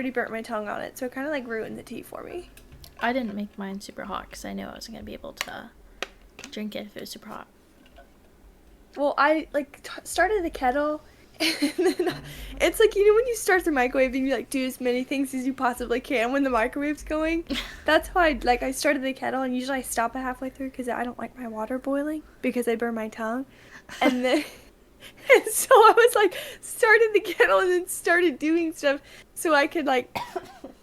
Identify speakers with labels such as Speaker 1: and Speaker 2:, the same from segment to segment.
Speaker 1: already burnt my tongue on it, so it kind of like ruined the tea for me.
Speaker 2: I didn't make mine super hot because I knew I wasn't going to be able to drink it if it was super hot.
Speaker 1: Well, I like started the kettle, and then it's like, you know, when you start the microwave and you like do as many things as you possibly can when the microwave's going. That's how I started the kettle, and usually I stop it halfway through because I don't like my water boiling because I burn my tongue, and then and so I was like started the kettle and then started doing stuff so I could like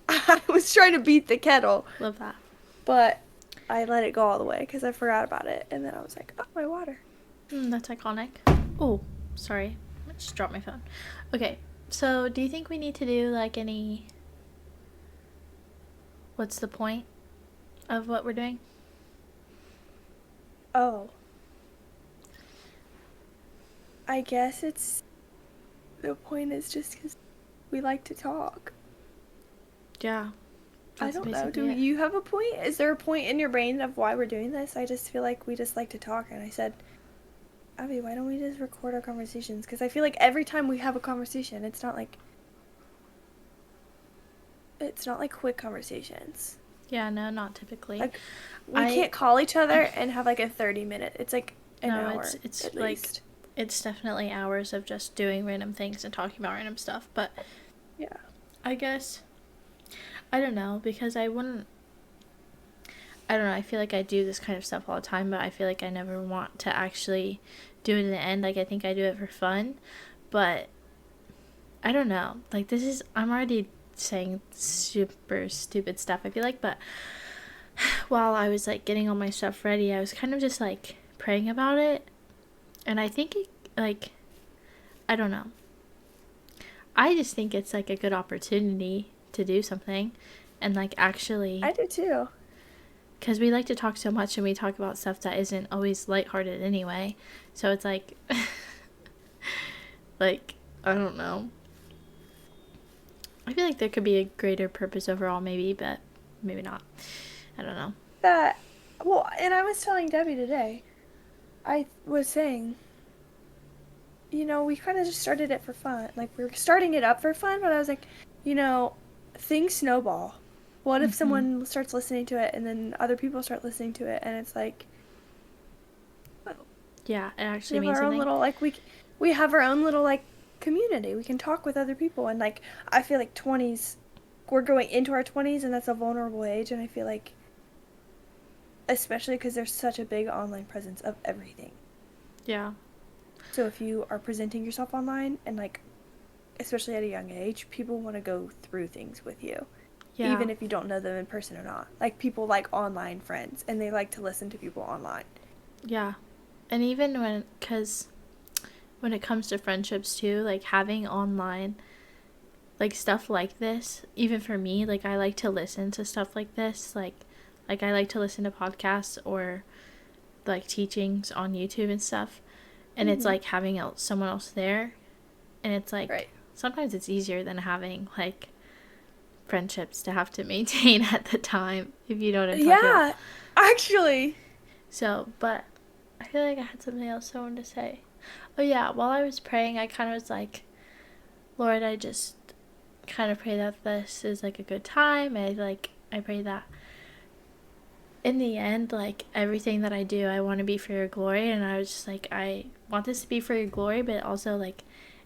Speaker 1: I was trying to beat the kettle,
Speaker 2: Love that.
Speaker 1: but I let it go all the way because I forgot about it, and then I was like, oh, my water.
Speaker 2: That's iconic. Oh, sorry. I just dropped my phone. Okay, so do you think we need to do like any... What's the point of what we're doing?
Speaker 1: Oh. I guess it's... The point is just because we like to talk.
Speaker 2: Yeah.
Speaker 1: I don't know. Do you have a point? Is there a point in your brain of why we're doing this? I just feel like we just like to talk, and I said, Abby, why don't we just record our conversations? Because I feel like every time we have a conversation, it's not like quick conversations.
Speaker 2: Yeah, no, not typically.
Speaker 1: Like, we can't call each other and have like a 30-minute. It's like an hour.
Speaker 2: It's
Speaker 1: at
Speaker 2: like
Speaker 1: least.
Speaker 2: It's definitely hours of just doing random things and talking about random stuff. But
Speaker 1: yeah,
Speaker 2: I guess I don't know, because I don't know, I feel like I do this kind of stuff all the time, but I feel like I never want to actually do it in the end. Like, I think I do it for fun, but I don't know. Like, I'm already saying super stupid stuff, I feel like, but while I was, like, getting all my stuff ready, I was kind of just, like, praying about it, and I think, I don't know. I just think it's, like, a good opportunity to do something, and, like, actually...
Speaker 1: I do, too.
Speaker 2: Because we like to talk so much, and we talk about stuff that isn't always lighthearted anyway. So it's like, like, I don't know. I feel like there could be a greater purpose overall, maybe, but maybe not. I don't know.
Speaker 1: Well, and I was telling Debbie today, I was saying, you know, we kind of just started it for fun. Like, we were starting it up for fun, but I was like, you know, things snowball. What if someone starts listening to it, and then other people start listening to it, and it's like...
Speaker 2: Yeah, it actually means something.
Speaker 1: We have our own little, we have our own little, community. We can talk with other people, and, I feel like 20s, we're going into our 20s, and that's a vulnerable age, and I feel like, especially because there's such a big online presence of everything.
Speaker 2: Yeah.
Speaker 1: So if you are presenting yourself online, and, especially at a young age, people want to go through things with you. Yeah. Even if you don't know them in person or not. Like, people like online friends, and they like to listen to people online.
Speaker 2: Yeah. And even because when it comes to friendships, too, like, having online, like, stuff like this, even for me, like, I like to listen to stuff like this. Like I like to listen to podcasts or, like, teachings on YouTube and stuff. And it's, like, having someone else there. And it's, like,
Speaker 1: right.
Speaker 2: Sometimes it's easier than having, like, friendships to have to maintain at the time, if you know what I'm talking about.
Speaker 1: Yeah, actually.
Speaker 2: So, but I feel like I had something else I wanted to say. Oh yeah, while I was praying, I kind of was like, Lord, I just kind of pray that this is, like, a good time. I pray that in the end, like, everything that I do, I want to be for your glory. And I was just like, I want this to be for your glory, but also, like,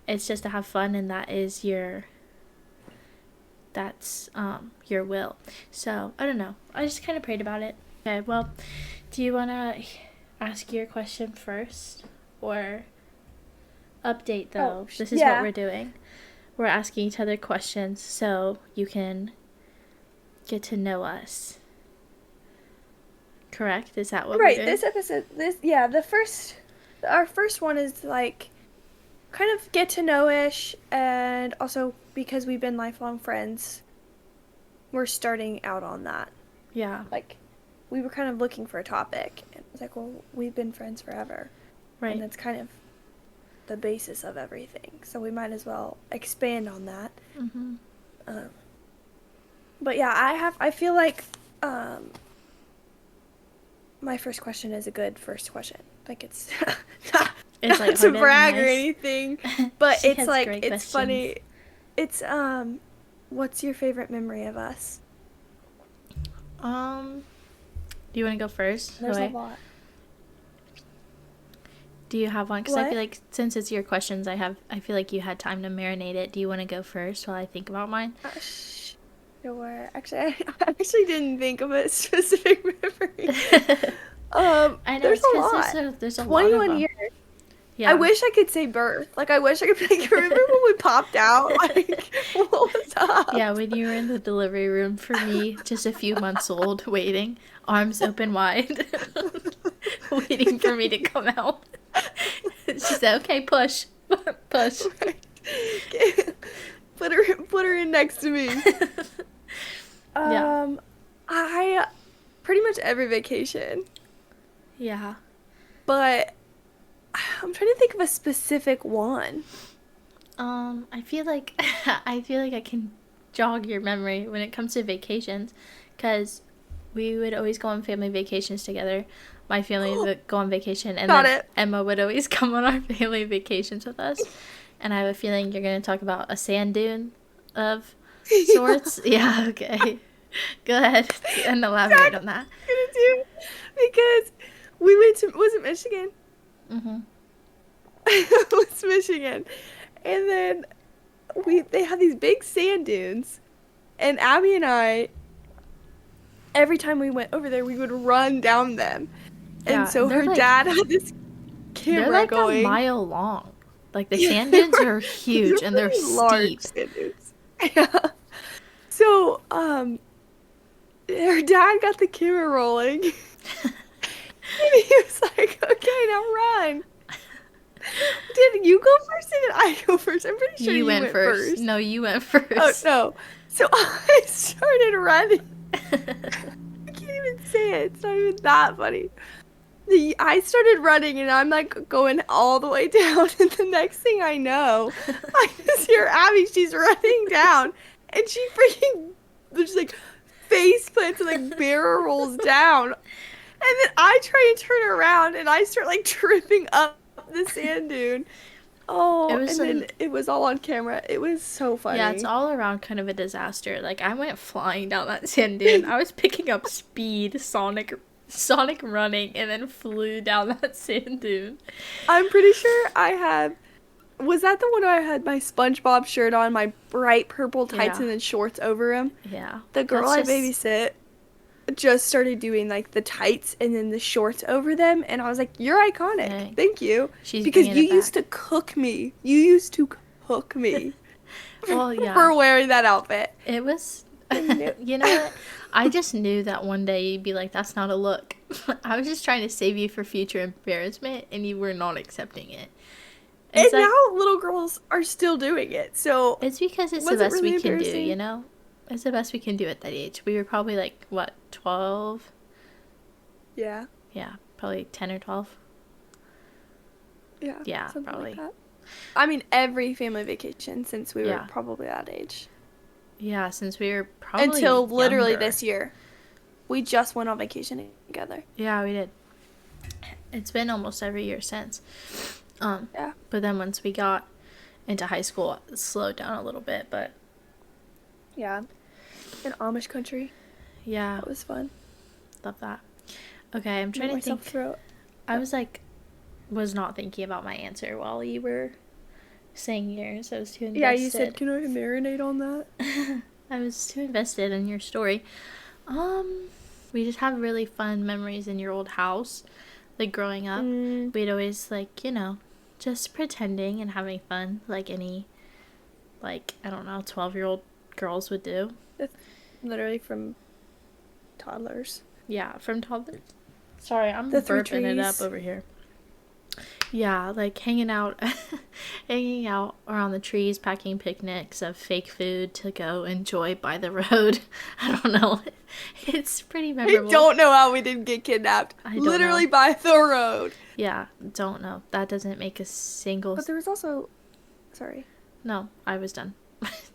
Speaker 2: it's just to have fun, and that's your will. So I don't know, I just kind of prayed about it. Okay, well, do you want to ask your question first, or update though? This is what we're doing. We're asking each other questions so you can get to know us. Correct? Is that what we're doing?
Speaker 1: Right, this episode, our first one is, like, kind of get to know-ish, and also because we've been lifelong friends, we're starting out on that.
Speaker 2: Yeah.
Speaker 1: Like, we were kind of looking for a topic, and it was like, well, we've been friends forever.
Speaker 2: Right.
Speaker 1: And that's kind of the basis of everything, so we might as well expand on that.
Speaker 2: Mm-hmm.
Speaker 1: But yeah, I feel like my first question is a good first question. Like, it's
Speaker 2: it's
Speaker 1: not to brag or anything, but it's like, it's funny. It's what's your favorite memory of us?
Speaker 2: Do you want to go first?
Speaker 1: There's a
Speaker 2: Zoe?
Speaker 1: lot.
Speaker 2: Do you have one? Because I feel
Speaker 1: What?
Speaker 2: like since it's your questions, I feel like you had time to marinate it. Do you want to go first while I think about mine?
Speaker 1: Sure. Actually, I actually didn't think of a specific memory.
Speaker 2: I know
Speaker 1: There's
Speaker 2: it's
Speaker 1: a
Speaker 2: because
Speaker 1: lot.
Speaker 2: there's a lot of
Speaker 1: 21
Speaker 2: them.
Speaker 1: years. I
Speaker 2: Yeah.
Speaker 1: wish I could say birth. Like, I wish I could be like, remember when we popped out? Like, what was
Speaker 2: Yeah,
Speaker 1: up?
Speaker 2: when you were in the delivery room for me, just a few months old, waiting, arms open wide, waiting for me to come out. She said, "Okay, push, push."
Speaker 1: Right. Put her in next to me.
Speaker 2: Yeah,
Speaker 1: I pretty much every vacation,
Speaker 2: yeah.
Speaker 1: but I'm trying to think of a specific one.
Speaker 2: I feel like I feel like I can jog your memory when it comes to vacations, because we would always go on family vacations together. My family would go on vacation, and
Speaker 1: Got
Speaker 2: then
Speaker 1: it.
Speaker 2: Emma would always come on our family vacations with us. And I have a feeling you're going to talk about a sand dune of
Speaker 1: Yeah,
Speaker 2: sorts. Yeah, okay. Go ahead and elaborate
Speaker 1: exactly
Speaker 2: on that.
Speaker 1: what I'm gonna do because we went to was it Michigan?
Speaker 2: Mm-hmm.
Speaker 1: It was Michigan, and then they had these big sand dunes, and Abby and I every time we went over there we would run down them, and
Speaker 2: Yeah,
Speaker 1: so her dad had this
Speaker 2: they're
Speaker 1: camera
Speaker 2: like a
Speaker 1: going.
Speaker 2: mile long. Like the
Speaker 1: Yeah,
Speaker 2: sand dunes are
Speaker 1: they're
Speaker 2: huge and they're
Speaker 1: pretty large
Speaker 2: steep.
Speaker 1: sand dunes. Yeah. So, her dad got the camera rolling, and he was like, "Okay, now run." Did you go first or did I go first? I'm pretty sure
Speaker 2: You
Speaker 1: you
Speaker 2: went
Speaker 1: went
Speaker 2: first.
Speaker 1: first.
Speaker 2: No, you went
Speaker 1: Oh
Speaker 2: first.
Speaker 1: no. So I started running. I can't even say it. It's not even that funny. I started running and I'm like going all the way down, and the next thing I know, I just hear Abby. She's running down, and she freaking just like face plants and like barrel rolls down. And then I try and turn around and I start like tripping up the sand dune.
Speaker 2: It
Speaker 1: Oh,
Speaker 2: was
Speaker 1: and then
Speaker 2: an
Speaker 1: it was all on camera. It was so
Speaker 2: Yeah, it's
Speaker 1: funny.
Speaker 2: all around kind of a disaster. Like I went flying down that sand dune. I was picking up speed, Sonic running, and then flew down that sand dune.
Speaker 1: I'm pretty sure I had. Was that the one where I had my SpongeBob shirt on, my bright purple tights,
Speaker 2: Yeah,
Speaker 1: and then shorts over them?
Speaker 2: yeah.
Speaker 1: The girl
Speaker 2: That's
Speaker 1: I
Speaker 2: just
Speaker 1: babysit just started doing like the tights and then the shorts over them, and I was like, "You're iconic.
Speaker 2: dang.
Speaker 1: Thank you."
Speaker 2: She's
Speaker 1: Because
Speaker 2: bringing
Speaker 1: you
Speaker 2: it
Speaker 1: used
Speaker 2: back.
Speaker 1: to cook me. You used to cook me
Speaker 2: Well, yeah.
Speaker 1: for wearing that outfit.
Speaker 2: It was.
Speaker 1: And you
Speaker 2: You know what? I just knew that one day you'd be like, "That's not a look." I was just trying to save you for future embarrassment, and you were not accepting it.
Speaker 1: And
Speaker 2: It's like
Speaker 1: now little girls are still doing it. So
Speaker 2: it's because it's the
Speaker 1: was it
Speaker 2: best we
Speaker 1: really
Speaker 2: can do. You
Speaker 1: embarrassing?
Speaker 2: know, it's the best we can do at that age. We were probably like what 12.
Speaker 1: Yeah.
Speaker 2: Yeah, probably 10 or 12.
Speaker 1: Yeah.
Speaker 2: Yeah,
Speaker 1: Something
Speaker 2: probably.
Speaker 1: like that. I mean, every family vacation since we were
Speaker 2: Yeah.
Speaker 1: probably that age.
Speaker 2: Yeah, since we were probably
Speaker 1: Until literally
Speaker 2: younger.
Speaker 1: this year. We just went on vacation together.
Speaker 2: Yeah, we did. It's been almost every year since.
Speaker 1: Yeah.
Speaker 2: But then once we got into high school, it slowed down a little bit, but
Speaker 1: Yeah. In Amish country.
Speaker 2: yeah,
Speaker 1: That was fun.
Speaker 2: love that. Okay, I'm
Speaker 1: Made
Speaker 2: trying to
Speaker 1: myself
Speaker 2: think.
Speaker 1: throw.
Speaker 2: I was not thinking about my answer while you were saying yours. I was too invested.
Speaker 1: Yeah, you said, "Can I marinate on that?"
Speaker 2: I was too invested in your story. We just have really fun memories in your old house. Like growing up,
Speaker 1: Mm,
Speaker 2: we'd always like, just pretending and having fun like any like, I don't know, 12-year-old girls would do.
Speaker 1: that's literally from toddlers.
Speaker 2: Yeah, from toddlers. Sorry, I'm
Speaker 1: The three
Speaker 2: burping it up
Speaker 1: trees.
Speaker 2: over here. Yeah, like hanging out hanging out around the trees, packing picnics of fake food to go enjoy by the road. I don't know. It's pretty
Speaker 1: I
Speaker 2: memorable.
Speaker 1: don't know how we didn't get kidnapped.
Speaker 2: I don't
Speaker 1: Literally
Speaker 2: know.
Speaker 1: by the road.
Speaker 2: Yeah, don't know. That doesn't make a single.
Speaker 1: But there was also, sorry,
Speaker 2: No, I was done.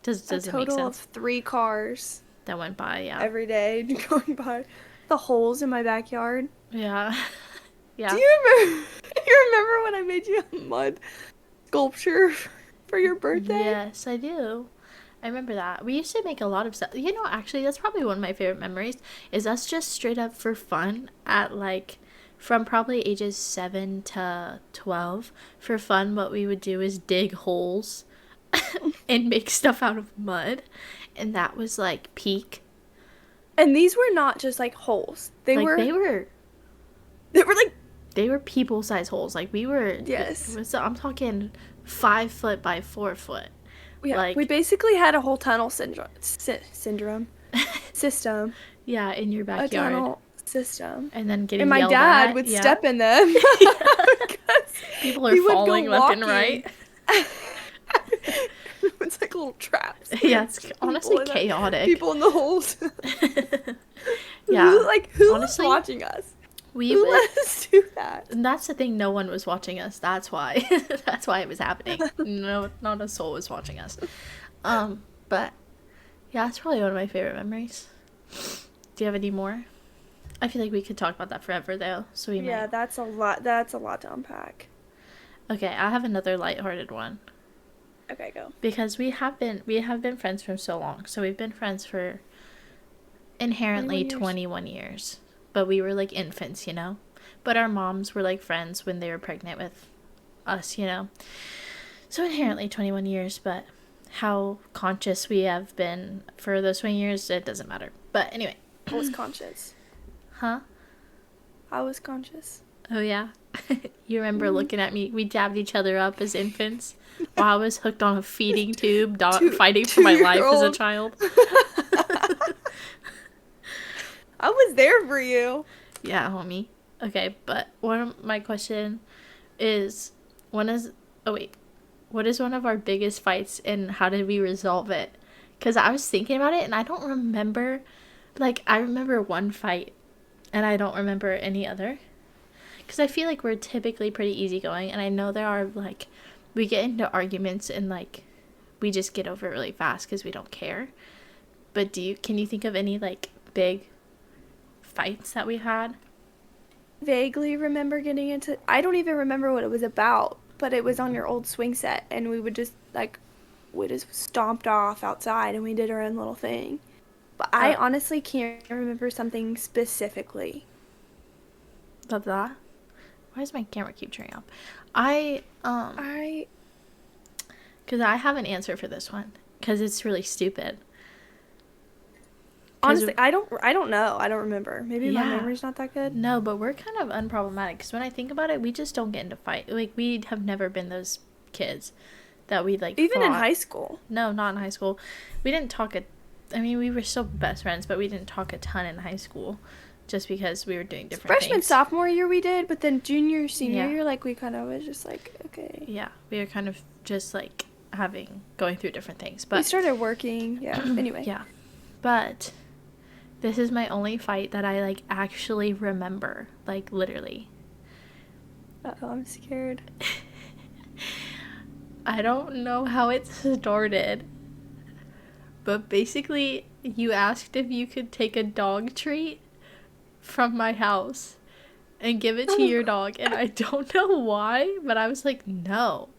Speaker 2: Doesn't
Speaker 1: a
Speaker 2: make
Speaker 1: total of
Speaker 2: sense.
Speaker 1: 3 cars
Speaker 2: That went by, yeah.
Speaker 1: every day going by. The holes in my backyard.
Speaker 2: Yeah.
Speaker 1: Do
Speaker 2: Yeah.
Speaker 1: you remember? You remember when I made you a mud sculpture for your birthday?
Speaker 2: Yes, I do. I remember that. We used to make a lot of stuff. You know, actually, that's probably one of my favorite memories is us just straight up for fun at like from probably ages 7 to 12. For fun, what we would do is dig holes and make stuff out of mud. And that was like peak.
Speaker 1: And these were not just like holes. They
Speaker 2: Like
Speaker 1: were
Speaker 2: they were
Speaker 1: like
Speaker 2: they were people size holes. Like we were
Speaker 1: yes.
Speaker 2: I'm talking 5 foot by 4 foot.
Speaker 1: Yeah,
Speaker 2: Like
Speaker 1: we basically had a whole tunnel system.
Speaker 2: yeah, in your
Speaker 1: A
Speaker 2: backyard.
Speaker 1: tunnel system.
Speaker 2: And then getting
Speaker 1: And my
Speaker 2: yelled
Speaker 1: dad
Speaker 2: at.
Speaker 1: would
Speaker 2: Yeah.
Speaker 1: step in them. Because
Speaker 2: People are
Speaker 1: we would go
Speaker 2: falling left and
Speaker 1: walking.
Speaker 2: right.
Speaker 1: It's like little traps.
Speaker 2: Yeah, it's honestly
Speaker 1: People in
Speaker 2: chaotic.
Speaker 1: People in the holes.
Speaker 2: Yeah.
Speaker 1: Who
Speaker 2: Honestly,
Speaker 1: was watching us?
Speaker 2: We
Speaker 1: Who
Speaker 2: would,
Speaker 1: let us do that?
Speaker 2: and that's the thing, no one was watching us. That's why. That's why it was happening. No, not a soul was watching us. But yeah, it's probably one of my favorite memories. Do you have any more? I feel like we could talk about that forever though. So we
Speaker 1: Yeah,
Speaker 2: might.
Speaker 1: that's a lot. That's a lot to unpack.
Speaker 2: Okay, I have another lighthearted one.
Speaker 1: Okay, go.
Speaker 2: Because we have been friends for so long. So we've been friends for inherently 21 years. But we were like infants, you know? But our moms were like friends when they were pregnant with us, you know? So inherently 21 years, but how conscious we have been for those 20 years, it doesn't matter. But anyway.
Speaker 1: I was conscious.
Speaker 2: Huh?
Speaker 1: I was conscious.
Speaker 2: Oh, yeah? You remember looking at me? We dabbed each other up as infants while I was hooked on a feeding tube, fighting for my life as a child.
Speaker 1: I was there for you.
Speaker 2: Yeah, homie. Okay, but one of my question is, what is one of our biggest fights and how did we resolve it? Because I was thinking about it and I don't remember, like, I remember one fight and I don't remember any other. Because I feel like we're typically pretty easygoing and I know there are, like, we get into arguments and, like, we just get over it really fast because we don't care. But can you think of any, like, big fights that we had?
Speaker 1: Vaguely remember getting into. I don't even remember what it was about, but it was on your old swing set, and we just stomped off outside, and we did our own little thing. But I honestly can't remember something specifically.
Speaker 2: Love that. Why does my camera keep turning up? Because I have an answer for this one. Because it's really stupid.
Speaker 1: Honestly, I don't know. I don't remember. Maybe my
Speaker 2: Yeah.
Speaker 1: memory's not that good.
Speaker 2: No, but we're kind of unproblematic. Because when I think about it, we just don't get into fight. Like, we have never been those kids that we, like,
Speaker 1: Even in
Speaker 2: fought.
Speaker 1: high school.
Speaker 2: No, not in high school. We didn't talk I mean, we were still best friends, but we didn't talk a ton in high school. Just because we were doing different
Speaker 1: Freshman,
Speaker 2: things.
Speaker 1: sophomore year we did, but then junior, senior
Speaker 2: Yeah.
Speaker 1: year, like, we kind of was just like, okay.
Speaker 2: Yeah, we were kind of just, like, going through different things. But
Speaker 1: We started working, yeah. Anyway.
Speaker 2: yeah. But this is my only fight that I, like, actually remember. Like, literally.
Speaker 1: Uh-oh, I'm scared.
Speaker 2: I don't know how it started. But basically, you asked if you could take a dog treat from my house and give it to your dog. And I don't know why, but I was like, no.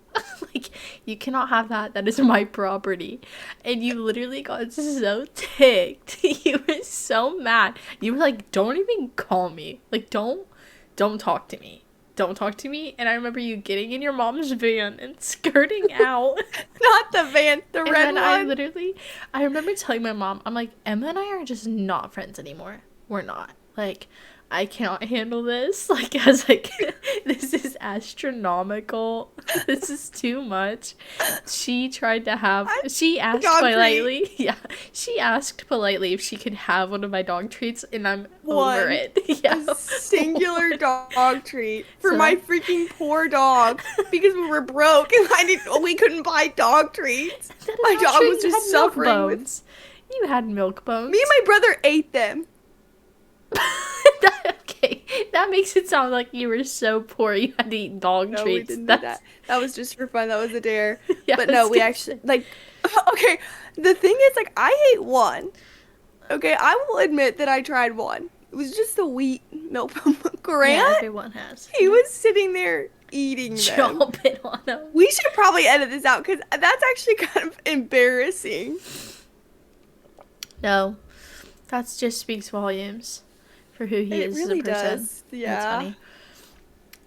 Speaker 2: Like, you cannot have that. That is my property. And you literally got so ticked. You were so mad. You were like, don't even call me. Like, don't talk to me. Don't talk to me. And I remember you getting in your mom's van and skirting out.
Speaker 1: Not the van, the red
Speaker 2: And
Speaker 1: one.
Speaker 2: I remember telling my mom, I'm like, Emma and I are just not friends anymore. We're not. Like, I cannot handle this. Like, I was like, this is astronomical. This is too much. She asked politely. Yeah. She asked politely if she could have one of my dog treats, and I'm over it. Yeah.
Speaker 1: A singular dog treat for
Speaker 2: So
Speaker 1: my freaking poor dog because we were broke and we couldn't buy dog treats.
Speaker 2: That is
Speaker 1: My
Speaker 2: not
Speaker 1: dog
Speaker 2: true.
Speaker 1: was
Speaker 2: You
Speaker 1: just
Speaker 2: had milk
Speaker 1: suffering with.
Speaker 2: bones. You had milk bones.
Speaker 1: Me and my brother ate them.
Speaker 2: Okay, that makes it sound like you were so poor you had to eat dog
Speaker 1: No,
Speaker 2: treats.
Speaker 1: we didn't do that. That was just for fun. That was a dare.
Speaker 2: Yeah,
Speaker 1: But
Speaker 2: I
Speaker 1: no,
Speaker 2: was
Speaker 1: we
Speaker 2: gonna
Speaker 1: actually, like, okay, the thing is, like, I ate one. Okay, I will admit that I tried one. It was just the wheat milk.
Speaker 2: Yeah,
Speaker 1: Grant,
Speaker 2: everyone has.
Speaker 1: he was sitting there eating them.
Speaker 2: Drop it on them.
Speaker 1: We should probably edit this out because that's actually kind of embarrassing.
Speaker 2: No, that just speaks volumes for who he is
Speaker 1: really
Speaker 2: as a person.
Speaker 1: does.
Speaker 2: That's
Speaker 1: Yeah.
Speaker 2: funny.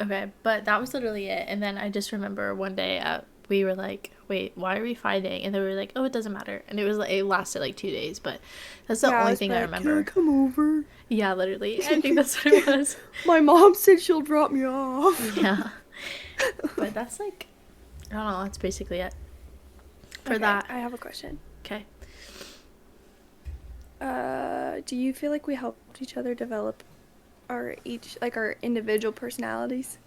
Speaker 2: Okay, but that was literally it. And then I just remember one day we were like, wait, why are we fighting? And then we were like, oh, it doesn't matter. And it lasted like 2 days, but that's the only thing I remember.
Speaker 1: Can I come over?
Speaker 2: Yeah, literally. I think that's what it was.
Speaker 1: My mom said she'll drop me off.
Speaker 2: Yeah. But that's like, I don't know, that's basically it. For that.
Speaker 1: I have a question.
Speaker 2: Okay.
Speaker 1: Do you feel like we helped each other develop our individual personalities?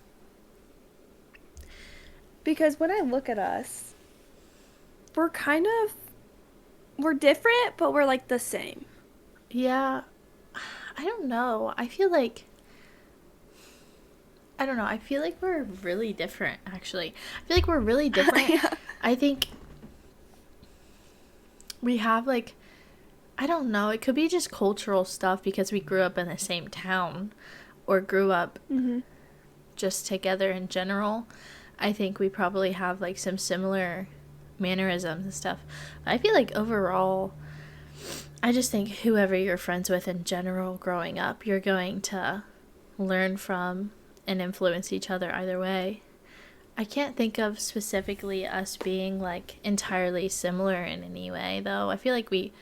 Speaker 1: Because when I look at us, we're different, but we're like the same.
Speaker 2: Yeah. I don't know. I feel like we're really different, actually. I feel like we're really different.
Speaker 1: Yeah.
Speaker 2: I think we have, like, I don't know. It could be just cultural stuff because we grew up in the same town or grew up just together in general. I think we probably have, like, some similar mannerisms and stuff. I feel like overall, I just think whoever you're friends with in general growing up, you're going to learn from and influence each other either way. I can't think of specifically us being, like, entirely similar in any way, though. I feel like we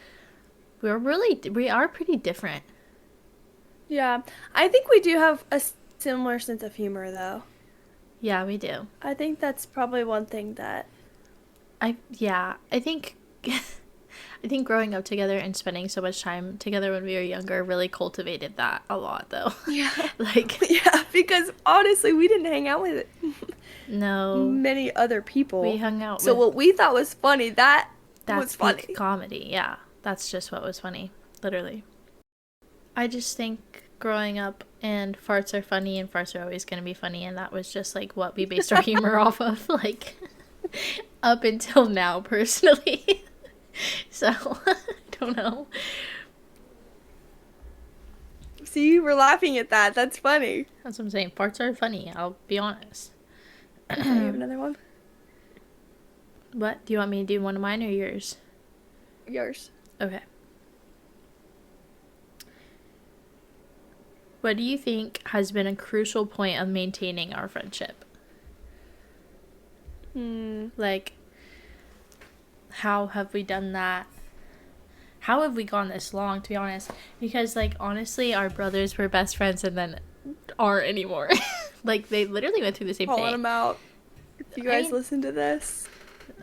Speaker 2: are pretty different.
Speaker 1: Yeah. I think we do have a similar sense of humor, though.
Speaker 2: Yeah, we do.
Speaker 1: I think that's probably one thing that...
Speaker 2: I think I think growing up together and spending so much time together when we were younger really cultivated that a lot, though.
Speaker 1: Yeah.
Speaker 2: Like...
Speaker 1: Yeah, because honestly, we didn't hang out with
Speaker 2: No.
Speaker 1: many other people.
Speaker 2: We hung out
Speaker 1: so
Speaker 2: with...
Speaker 1: what we thought was funny, that's
Speaker 2: was
Speaker 1: funny.
Speaker 2: peak comedy, yeah. That's just what was funny, literally. I just think growing up and farts are funny and farts are always going to be funny, and that was just, like, what we based our humor off of, like, up until now, personally. So, I don't know.
Speaker 1: See, we're laughing at that. That's funny.
Speaker 2: That's what I'm saying. Farts are funny, I'll be honest.
Speaker 1: Do you have another one?
Speaker 2: What? Do you want me to do one of mine or yours?
Speaker 1: Yours.
Speaker 2: Okay. What do you think has been a crucial point of maintaining our friendship? Like, how have we done that? How have we gone this long, to be honest? Because, like, honestly, our brothers were best friends and then aren't anymore. Like, they literally went through the same thing.
Speaker 1: Calling them out. If you guys listen to this.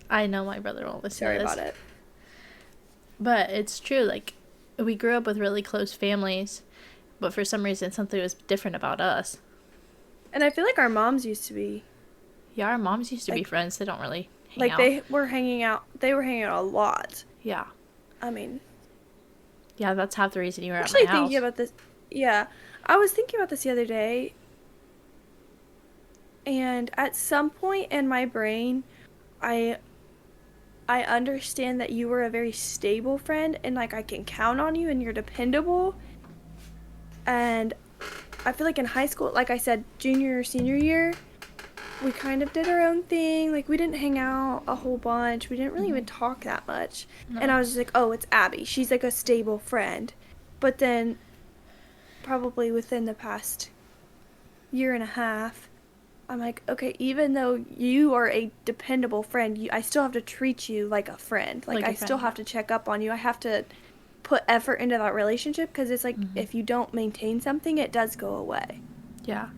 Speaker 2: I know my brother won't listen to this.
Speaker 1: Sorry about it.
Speaker 2: But it's true, like, we grew up with really close families, but for some reason something was different about us.
Speaker 1: And I feel like our moms used to be.
Speaker 2: Yeah, our moms used to be friends. They don't really hang out.
Speaker 1: They were hanging out a lot.
Speaker 2: Yeah.
Speaker 1: I mean.
Speaker 2: Yeah, that's half the reason you were at
Speaker 1: my house.
Speaker 2: Actually
Speaker 1: thinking about this. Yeah. I was thinking about this the other day. And at some point in my brain, I understand that you were a very stable friend and, like, I can count on you and you're dependable. And I feel like in high school, like I said, junior or senior year, we kind of did our own thing. Like, we didn't hang out a whole bunch. We didn't really even talk that much. No. And I was just like, oh, it's Abby. She's, like, a stable friend. But then probably within the past year and a half, I'm like, okay, even though you are a dependable friend, I still have to treat you like a friend. Like I still have to check up on you. I have to put effort into that relationship because it's like if you don't maintain something, it does go away.
Speaker 2: Yeah.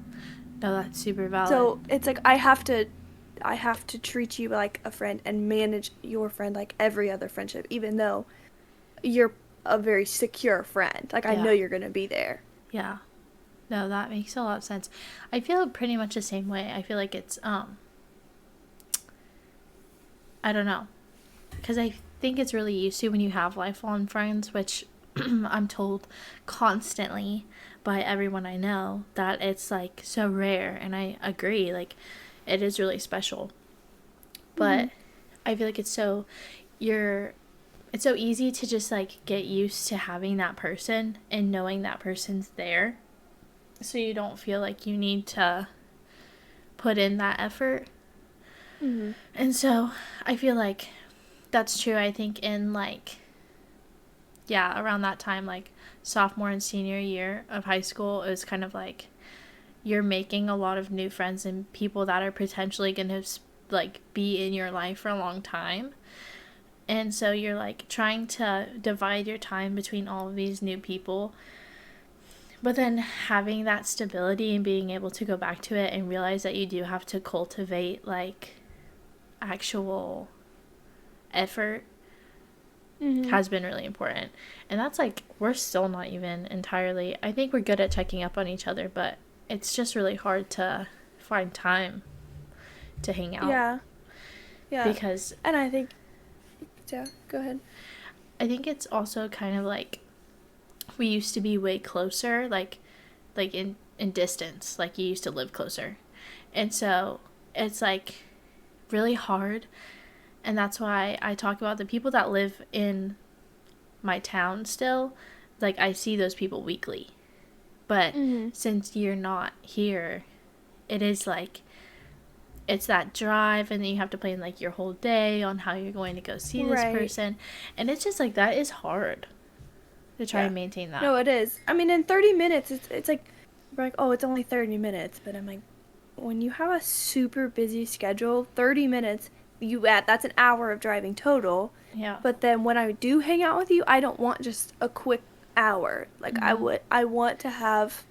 Speaker 2: No, that's super valid.
Speaker 1: So it's like I have to treat you like a friend and manage your friend like every other friendship, even though you're a very secure friend. Like, I know you're going to be there.
Speaker 2: Yeah. No, that makes a lot of sense. I feel pretty much the same way. I feel like it's, I don't know. Because I think it's really used to when you have lifelong friends, which I'm told constantly by everyone I know that it's, like, so rare. And I agree. Like, it is really special. But I feel like it's so easy to just, like, get used to having that person and knowing that person's there. So you don't feel like you need to put in that effort.
Speaker 1: Mm-hmm.
Speaker 2: And so I feel like that's true. I think in like, yeah, around that time, like sophomore and senior year of high school, it was kind of like you're making a lot of new friends and people that are potentially going to like be in your life for a long time. And so you're like trying to divide your time between all of these new people. But then having that stability and being able to go back to it and realize that you do have to cultivate like actual effort
Speaker 1: Mm-hmm.
Speaker 2: has been really important. And that's like, we're still not even entirely, I think we're good at checking up on each other, but it's just really hard to find time to hang out.
Speaker 1: Yeah. Yeah.
Speaker 2: Because
Speaker 1: And I think, yeah, go ahead.
Speaker 2: I think it's also kind of like we used to be way closer, like in distance, like you used to live closer. And so it's like really hard. And that's why I talk about the people that live in my town still, like I see those people weekly. But
Speaker 1: Mm-hmm.
Speaker 2: since you're not here, it is like it's that drive, and then you have to plan like your whole day on how you're going to go see this
Speaker 1: Right.
Speaker 2: person. And it's just like that is hard to try
Speaker 1: Yeah.
Speaker 2: and maintain that.
Speaker 1: No, it is. I mean, in 30 minutes, it's like, we're like, oh, it's only 30 minutes. But I'm like, when you have a super busy schedule, 30 minutes, that's an hour of driving total.
Speaker 2: Yeah.
Speaker 1: But then when I do hang out with you, I don't want just a quick hour. Like,
Speaker 2: Mhm.
Speaker 1: I want to have,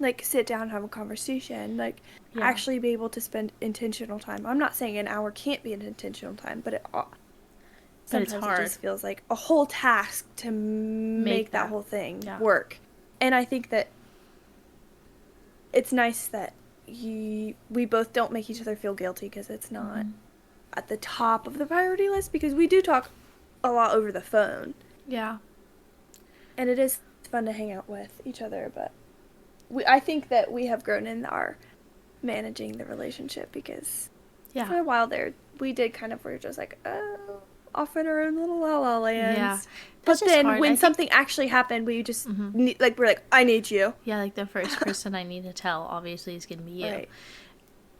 Speaker 1: like, sit down and have a conversation. Like,
Speaker 2: Yeah.
Speaker 1: actually be able to spend intentional time. I'm not saying an hour can't be an intentional time, but
Speaker 2: But it's
Speaker 1: sometimes it
Speaker 2: hard.
Speaker 1: just feels like a whole task to make that
Speaker 2: that.
Speaker 1: whole thing
Speaker 2: Yeah.
Speaker 1: work. And I think that it's nice that we both don't make each other feel guilty because it's not
Speaker 2: Mhm.
Speaker 1: at the top of the priority list, because we do talk a lot over the phone
Speaker 2: Yeah.
Speaker 1: and it is fun to hang out with each other, but I think that we have grown in our managing the relationship, because for
Speaker 2: Yeah.
Speaker 1: a while there we did kind of, we're just like, oh, off in our own little la la lands.
Speaker 2: Yeah.
Speaker 1: But
Speaker 2: That's just
Speaker 1: then
Speaker 2: hard. I
Speaker 1: when
Speaker 2: think-
Speaker 1: something actually happened, we just
Speaker 2: Mhm.
Speaker 1: need, like, we're like, I need you.
Speaker 2: Yeah, like the first person I need to tell obviously is going to be you.
Speaker 1: Right.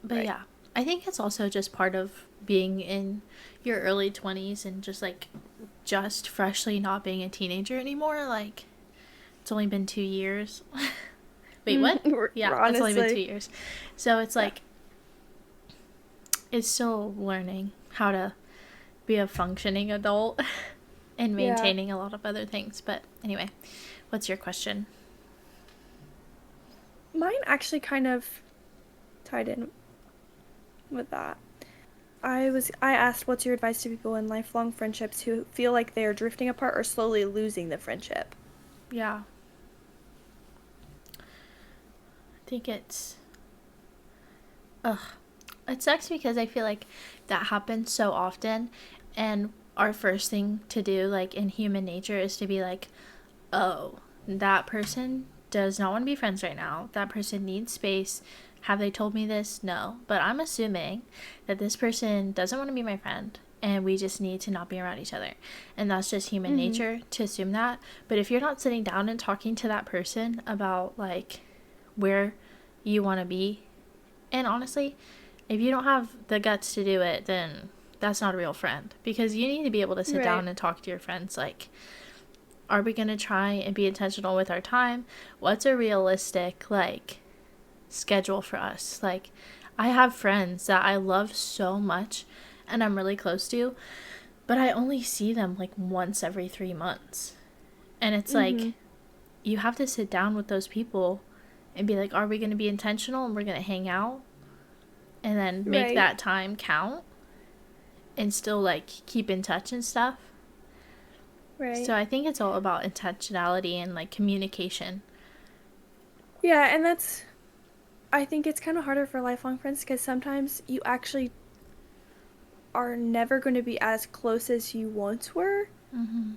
Speaker 2: But
Speaker 1: Right.
Speaker 2: yeah, I think it's also just part of being in your early 20s and just freshly not being a teenager anymore. Like, it's only been 2 years. Wait, what? Yeah, it's only been 2 years. So it's like, it's still learning how to be a functioning adult and maintaining a lot of other things. But anyway, what's your question?
Speaker 1: Mine actually kind of tied in with that. I asked, what's your advice to people in lifelong friendships who feel like they are drifting apart or slowly losing the friendship?
Speaker 2: Yeah. I think it's... Ugh. It sucks because I feel like that happens so often, and our first thing to do, like, in human nature is to be like, oh, that person does not want to be friends right now. That person needs space. Have they told me this? No. But I'm assuming that this person doesn't want to be my friend, and we just need to not be around each other. And that's just human nature to assume that. But if you're not sitting down and talking to that person about, like, where you want to be, and honestly, if you don't have the guts to do it, then that's not a real friend. Because you need to be able to sit down and talk to your friends, like, are we going to try and be intentional with our time? What's a realistic, like, schedule for us? Like, I have friends that I love so much and I'm really close to, but I only see them, like, once every 3 months. And it's like, you have to sit down with those people and be like, are we going to be intentional and we're going to hang out? And then make that time count and still, like, keep in touch and stuff.
Speaker 1: Right.
Speaker 2: So I think it's all about intentionality and, like, communication.
Speaker 1: Yeah, and I think it's kind of harder for lifelong friends because sometimes you actually are never going to be as close as you once were.
Speaker 2: Mm-hmm.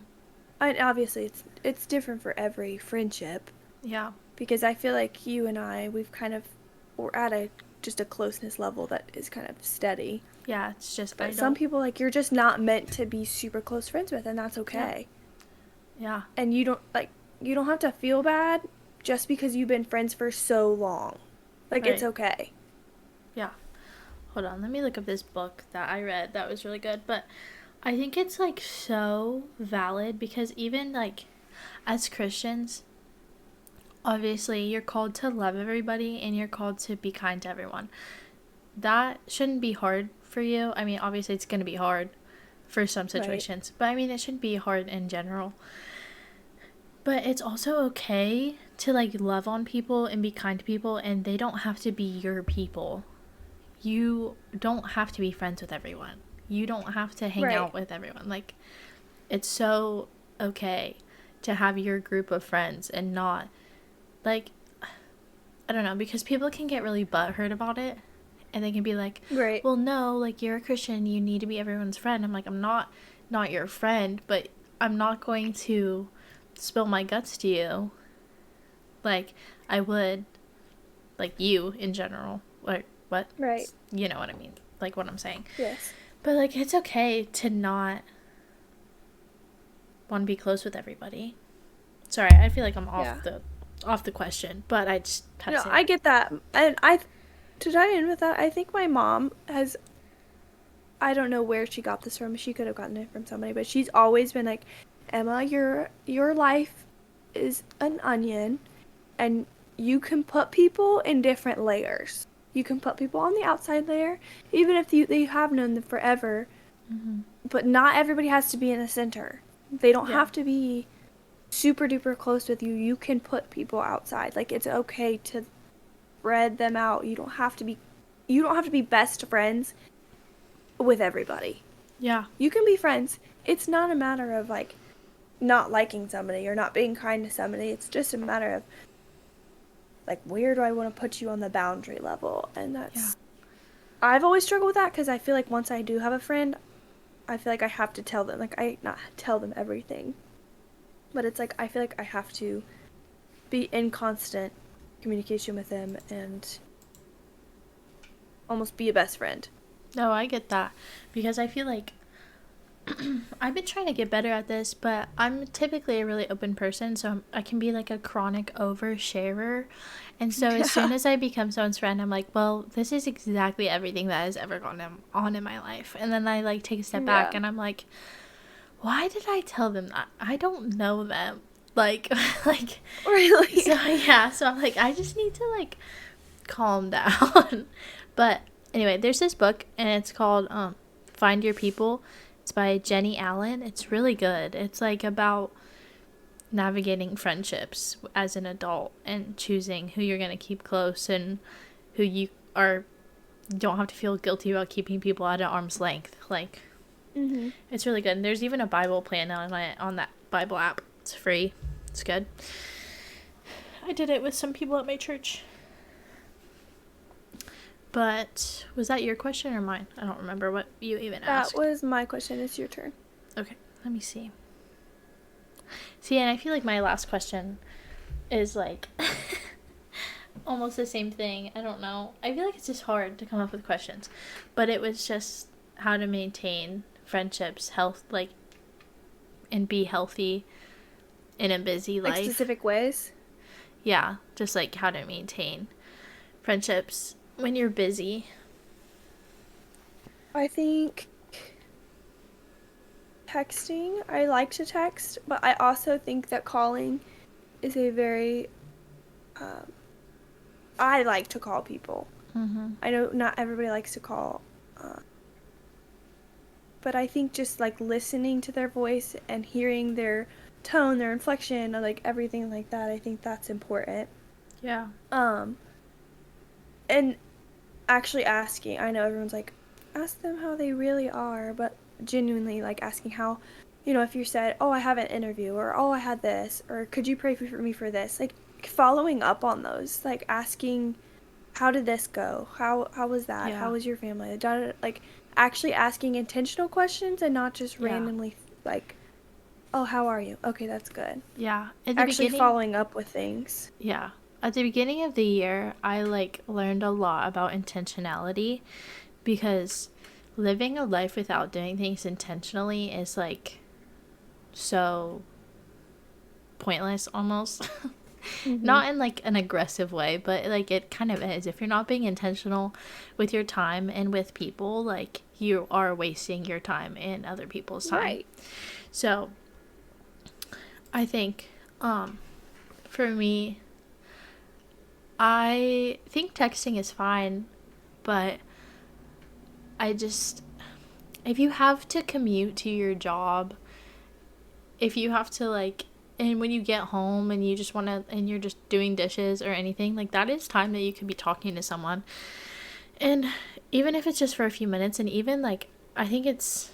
Speaker 1: And obviously it's different for every friendship.
Speaker 2: Yeah.
Speaker 1: Because I feel like you and I, we're at just a closeness level that is kind of steady.
Speaker 2: Yeah, it's just,
Speaker 1: But some people, like, you're just not meant to be super close friends with, and that's okay.
Speaker 2: Yeah.
Speaker 1: And you don't have to feel bad just because you've been friends for so long. Like, it's okay.
Speaker 2: hold on, let me look up this book that I read that was really good. But I think it's like so valid because even like as Christians, obviously you're called to love everybody and you're called to be kind to everyone. That shouldn't be hard for you. I mean, obviously it's going to be hard for some situations, but I mean, it shouldn't be hard in general. But it's also okay to like love on people and be kind to people, and they don't have to be your people. You don't have to be friends with everyone. You don't have to hang out with everyone. Like, it's so okay to have your group of friends and not, like, I don't know, because people can get really butthurt about it. And they can be like, well, no, like, you're a Christian, you need to be everyone's friend. I'm like, I'm not your friend, but I'm not going to spill my guts to you like I would, like, you in general. Like, what?
Speaker 1: Right.
Speaker 2: You know what I mean. Like, what I'm saying.
Speaker 1: Yes.
Speaker 2: But, like, it's okay to not want to be close with everybody. Sorry, I feel like I'm off the question, but I just had to say
Speaker 1: I get that. And to tie in with that, I think my mom has, I don't know where she got this from. She could have gotten it from somebody, but she's always been like, Emma, your life is an onion, and you can put people in different layers. You can put people on the outside layer, even if you have known them forever, but not everybody has to be in the center. They don't have to be super duper close with you. You can put people outside. Like, it's okay to spread them out. You don't have to be best friends with everybody.
Speaker 2: Yeah.
Speaker 1: You can be friends. It's not a matter of like not liking somebody or not being kind to somebody. It's just a matter of like, where do I want to put you on the boundary level? And that's I've always struggled with that because I feel like once I do have a friend, I feel like I have to tell them, like, I not tell them everything, but it's like I feel like I have to be in constant communication with them and almost be a best friend.
Speaker 2: No, I get that because I feel like I've been trying to get better at this, but I'm typically a really open person, so I can be like a chronic oversharer. And so as soon as I become someone's friend, I'm like, well, this is exactly everything that has ever gone on in my life. And then I like take a step back and I'm like, why did I tell them that? I don't know them. Like,
Speaker 1: really?
Speaker 2: So I'm like, I just need to like calm down. But anyway, there's this book and it's called Find Your People. It's by Jenny Allen. It's really good. It's like about navigating friendships as an adult and choosing who you're going to keep close and who you don't have to feel guilty about keeping people at arm's length. Like, it's really good. And there's even a Bible plan on that Bible app. It's free. It's good. I did it with some people at my church. But was that your question or mine? I don't remember what you even asked.
Speaker 1: That was my question. It's your turn.
Speaker 2: Okay, let me see. See, and I feel like my last question is like almost the same thing. I don't know. I feel like it's just hard to come up with questions. But it was just how to maintain friendships, health, like, and be healthy in a busy life.
Speaker 1: Like specific ways?
Speaker 2: Yeah, just like how to maintain friendships when you're busy.
Speaker 1: I think texting. I like to text, but I also think that calling is a very I like to call people. I know not everybody likes to call, but I think just like listening to their voice and hearing their tone, their inflection, or like everything like that, I think that's important.
Speaker 2: Yeah.
Speaker 1: And actually asking, I know everyone's like, ask them how they really are, but genuinely like asking how, if you said, oh, I have an interview, or oh, I had this, or could you pray for me for this, like following up on those, like asking, how did this go, how was that, how was your family, like actually asking intentional questions and not just randomly like, oh, how are you, okay, that's good. Actually following up with things.
Speaker 2: At the beginning of the year, I learned a lot about intentionality, because living a life without doing things intentionally is so pointless almost. Not in like an aggressive way, but like it kind of is. If you're not being intentional with your time and with people, like you are wasting your time and other people's time.
Speaker 1: Right.
Speaker 2: So I think for me, I think texting is fine, but I just, if you have to commute to your job, if you have to like, and when you get home and you just want to, and you're just doing dishes or anything, like that is time that you could be talking to someone. And even if it's just for a few minutes, and even like, I think it's,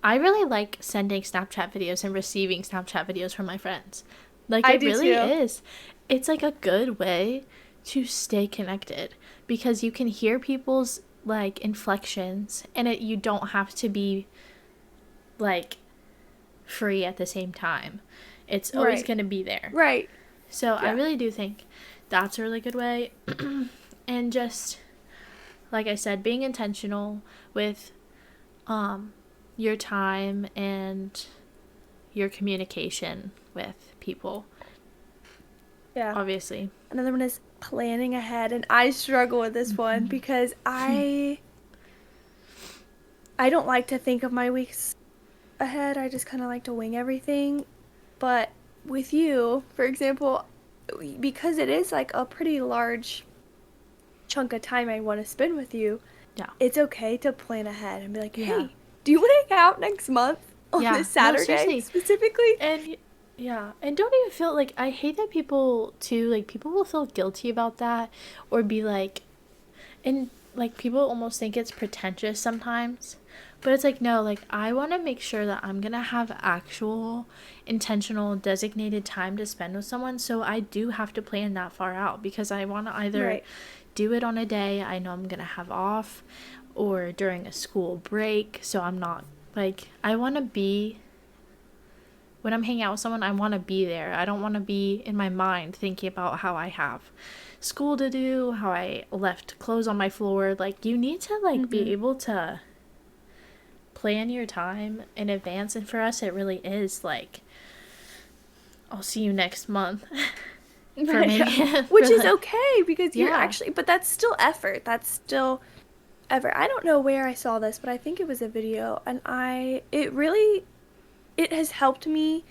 Speaker 2: I really like sending Snapchat videos and receiving Snapchat videos from my friends. Like,
Speaker 1: I
Speaker 2: it
Speaker 1: do
Speaker 2: really
Speaker 1: too.
Speaker 2: is. It's like a good way to stay connected because you can hear people's like inflections, and you don't have to be like free at the same time. It's always
Speaker 1: Right.
Speaker 2: going to be there.
Speaker 1: Right.
Speaker 2: So I
Speaker 1: Yeah.
Speaker 2: really do think that's a really good way. And just like I said, being intentional with your time and your communication with people,
Speaker 1: Yeah.
Speaker 2: obviously.
Speaker 1: Another one is planning ahead, and I struggle with this one because I don't like to think of my weeks ahead. I just kind of like to wing everything. But with you, for example, because it is like a pretty large chunk of time I want to spend with you,
Speaker 2: Yeah.
Speaker 1: it's okay to plan ahead and be like,
Speaker 2: Yeah.
Speaker 1: hey, do you want to hang out next month on
Speaker 2: Yeah.
Speaker 1: this
Speaker 2: No,
Speaker 1: Saturday
Speaker 2: seriously.
Speaker 1: specifically?
Speaker 2: And yeah, and don't even feel like, I hate that people too, like people will feel guilty about that or be like, and like people almost think it's pretentious sometimes. But it's like, no, like I want to make sure that I'm going to have actual intentional designated time to spend with someone. So I do have to plan that far out because I want to either
Speaker 1: Right.
Speaker 2: do it on a day I know I'm going to have off or during a school break. So I'm not like, I want to be, when I'm hanging out with someone, I want to be there. I don't want to be in my mind thinking about how I have school to do, how I left clothes on my floor. Like, you need to like be able to plan your time in advance. And for us, it really is like, I'll see you next month. For
Speaker 1: Right,
Speaker 2: maybe
Speaker 1: yeah. Which
Speaker 2: for
Speaker 1: is
Speaker 2: like,
Speaker 1: okay because you're
Speaker 2: yeah.
Speaker 1: actually, but that's still effort. That's still effort. I don't know where I saw this, but I think it was a video, and it really, it has helped me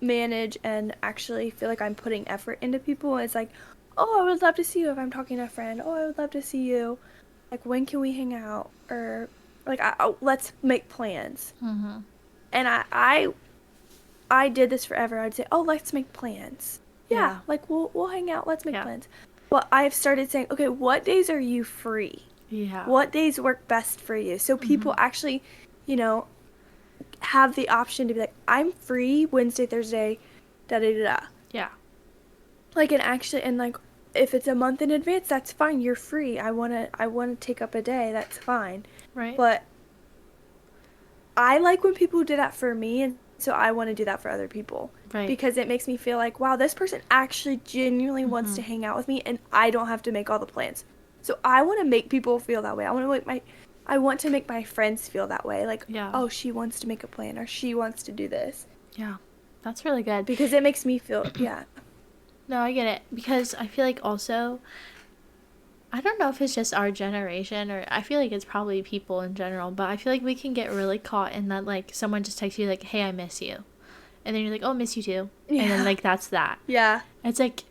Speaker 1: manage and actually feel like I'm putting effort into people. It's like, oh, I would love to see you if I'm talking to a friend. Oh, I would love to see you. Like, when can we hang out? Or like, let's make plans.
Speaker 2: Mm-hmm.
Speaker 1: And I did this forever. I'd say, oh, let's make plans. Yeah, like we'll hang out. Let's make
Speaker 2: Yeah.
Speaker 1: plans. But I've started saying, okay, what days are you free?
Speaker 2: Yeah.
Speaker 1: What days work best for you? So people actually, you know, have the option to be like, I'm free Wednesday, Thursday, da da da da.
Speaker 2: Yeah.
Speaker 1: Like, and actually, and like, if it's a month in advance, that's fine. You're free. I wanna take up a day. That's fine.
Speaker 2: Right.
Speaker 1: But I like when people do that for me, and so I want to do that for other people.
Speaker 2: Right.
Speaker 1: Because it makes me feel like, wow, this person actually genuinely wants to hang out with me, and I don't have to make all the plans. So I want to make people feel that way. I want to make my friends feel that way. Like,
Speaker 2: Yeah.
Speaker 1: oh, she wants to make a plan, or she wants to do this.
Speaker 2: Yeah. That's really good.
Speaker 1: Because it makes me feel, yeah.
Speaker 2: No, I get it. Because I feel like also, I don't know if it's just our generation or I feel like it's probably people in general, but I feel like we can get really caught in that, like, someone just texts you, like, hey, I miss you. And then you're like, oh, miss you too.
Speaker 1: Yeah.
Speaker 2: And then, like, that's that.
Speaker 1: Yeah.
Speaker 2: It's like,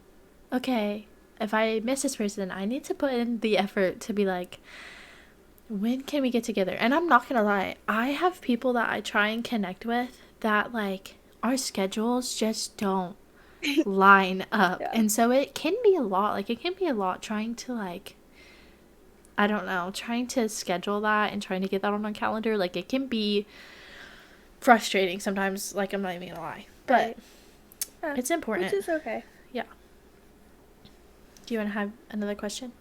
Speaker 2: okay, if I miss this person, I need to put in the effort to be like, when can we get together? And I'm not gonna lie, I have people that I try and connect with that, like, our schedules just don't line up.
Speaker 1: Yeah.
Speaker 2: And so it can be a lot. Like, it can be a lot trying to, like, I don't know, trying to schedule that and trying to get that on a calendar. Like, it can be frustrating sometimes. Like, I'm not even gonna lie. But
Speaker 1: Right. Yeah,
Speaker 2: it's important.
Speaker 1: which is okay.
Speaker 2: Yeah. Do you want to have another question?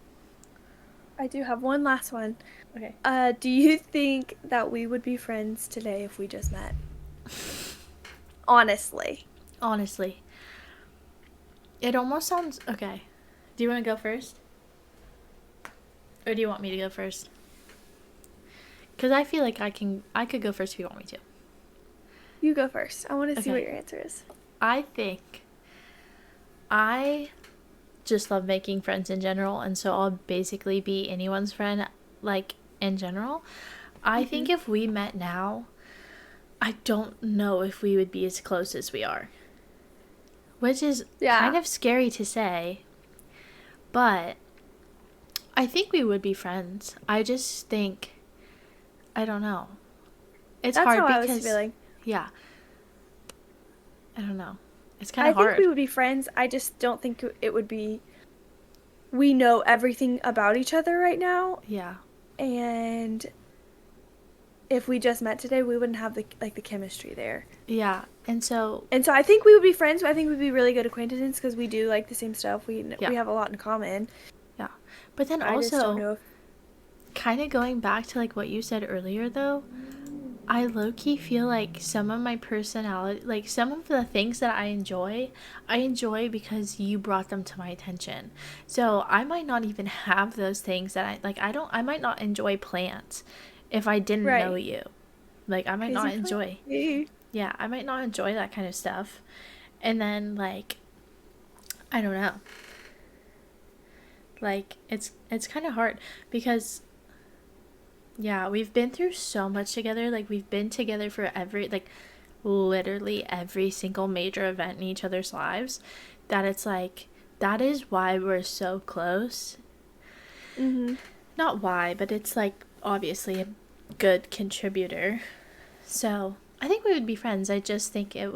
Speaker 1: I do have one last one.
Speaker 2: Okay.
Speaker 1: Do you think that we would be friends today if we just met? Honestly.
Speaker 2: Honestly. It almost sounds... Okay. Do you want to go first? Or do you want me to go first? Because I feel like I could go first if you want me to.
Speaker 1: You go first. I want to see
Speaker 2: Okay.
Speaker 1: what your answer is.
Speaker 2: I think I just love making friends in general, and so I'll basically be anyone's friend, like, in general. I think if we met now, I don't know if we would be as close as we are. Which is
Speaker 1: Yeah.
Speaker 2: kind of scary to say, but I think we would be friends. I just think, I don't know. It's
Speaker 1: That's
Speaker 2: hard
Speaker 1: how I
Speaker 2: because,
Speaker 1: was feeling.
Speaker 2: yeah, I don't know. It's kind
Speaker 1: I
Speaker 2: of
Speaker 1: think
Speaker 2: hard.
Speaker 1: we would be friends. I just don't think it would be. We know everything about each other right now,
Speaker 2: Yeah.
Speaker 1: and if we just met today, we wouldn't have the chemistry there.
Speaker 2: Yeah. And so,
Speaker 1: And so I think we would be friends. But I think we'd be really good acquaintances because we do like the same stuff.
Speaker 2: yeah.
Speaker 1: We have a lot in common.
Speaker 2: Yeah. But then
Speaker 1: I just don't
Speaker 2: also,
Speaker 1: know if
Speaker 2: kind of going back to like what you said earlier though, I low-key feel like some of my personality, like some of the things that I enjoy because you brought them to my attention. So I might not even have those things that I might not enjoy plants if I didn't know
Speaker 1: right.
Speaker 2: you. Like I might not enjoy,
Speaker 1: Basically.
Speaker 2: yeah, I might not enjoy that kind of stuff. And then like, I don't know. Like it's kind of hard because yeah, we've been through so much together. Like we've been together for literally every single major event in each other's lives that it's like that is why we're so close.
Speaker 1: Mhm.
Speaker 2: Not why, but it's like obviously a good contributor. So, I think we would be friends. I just think I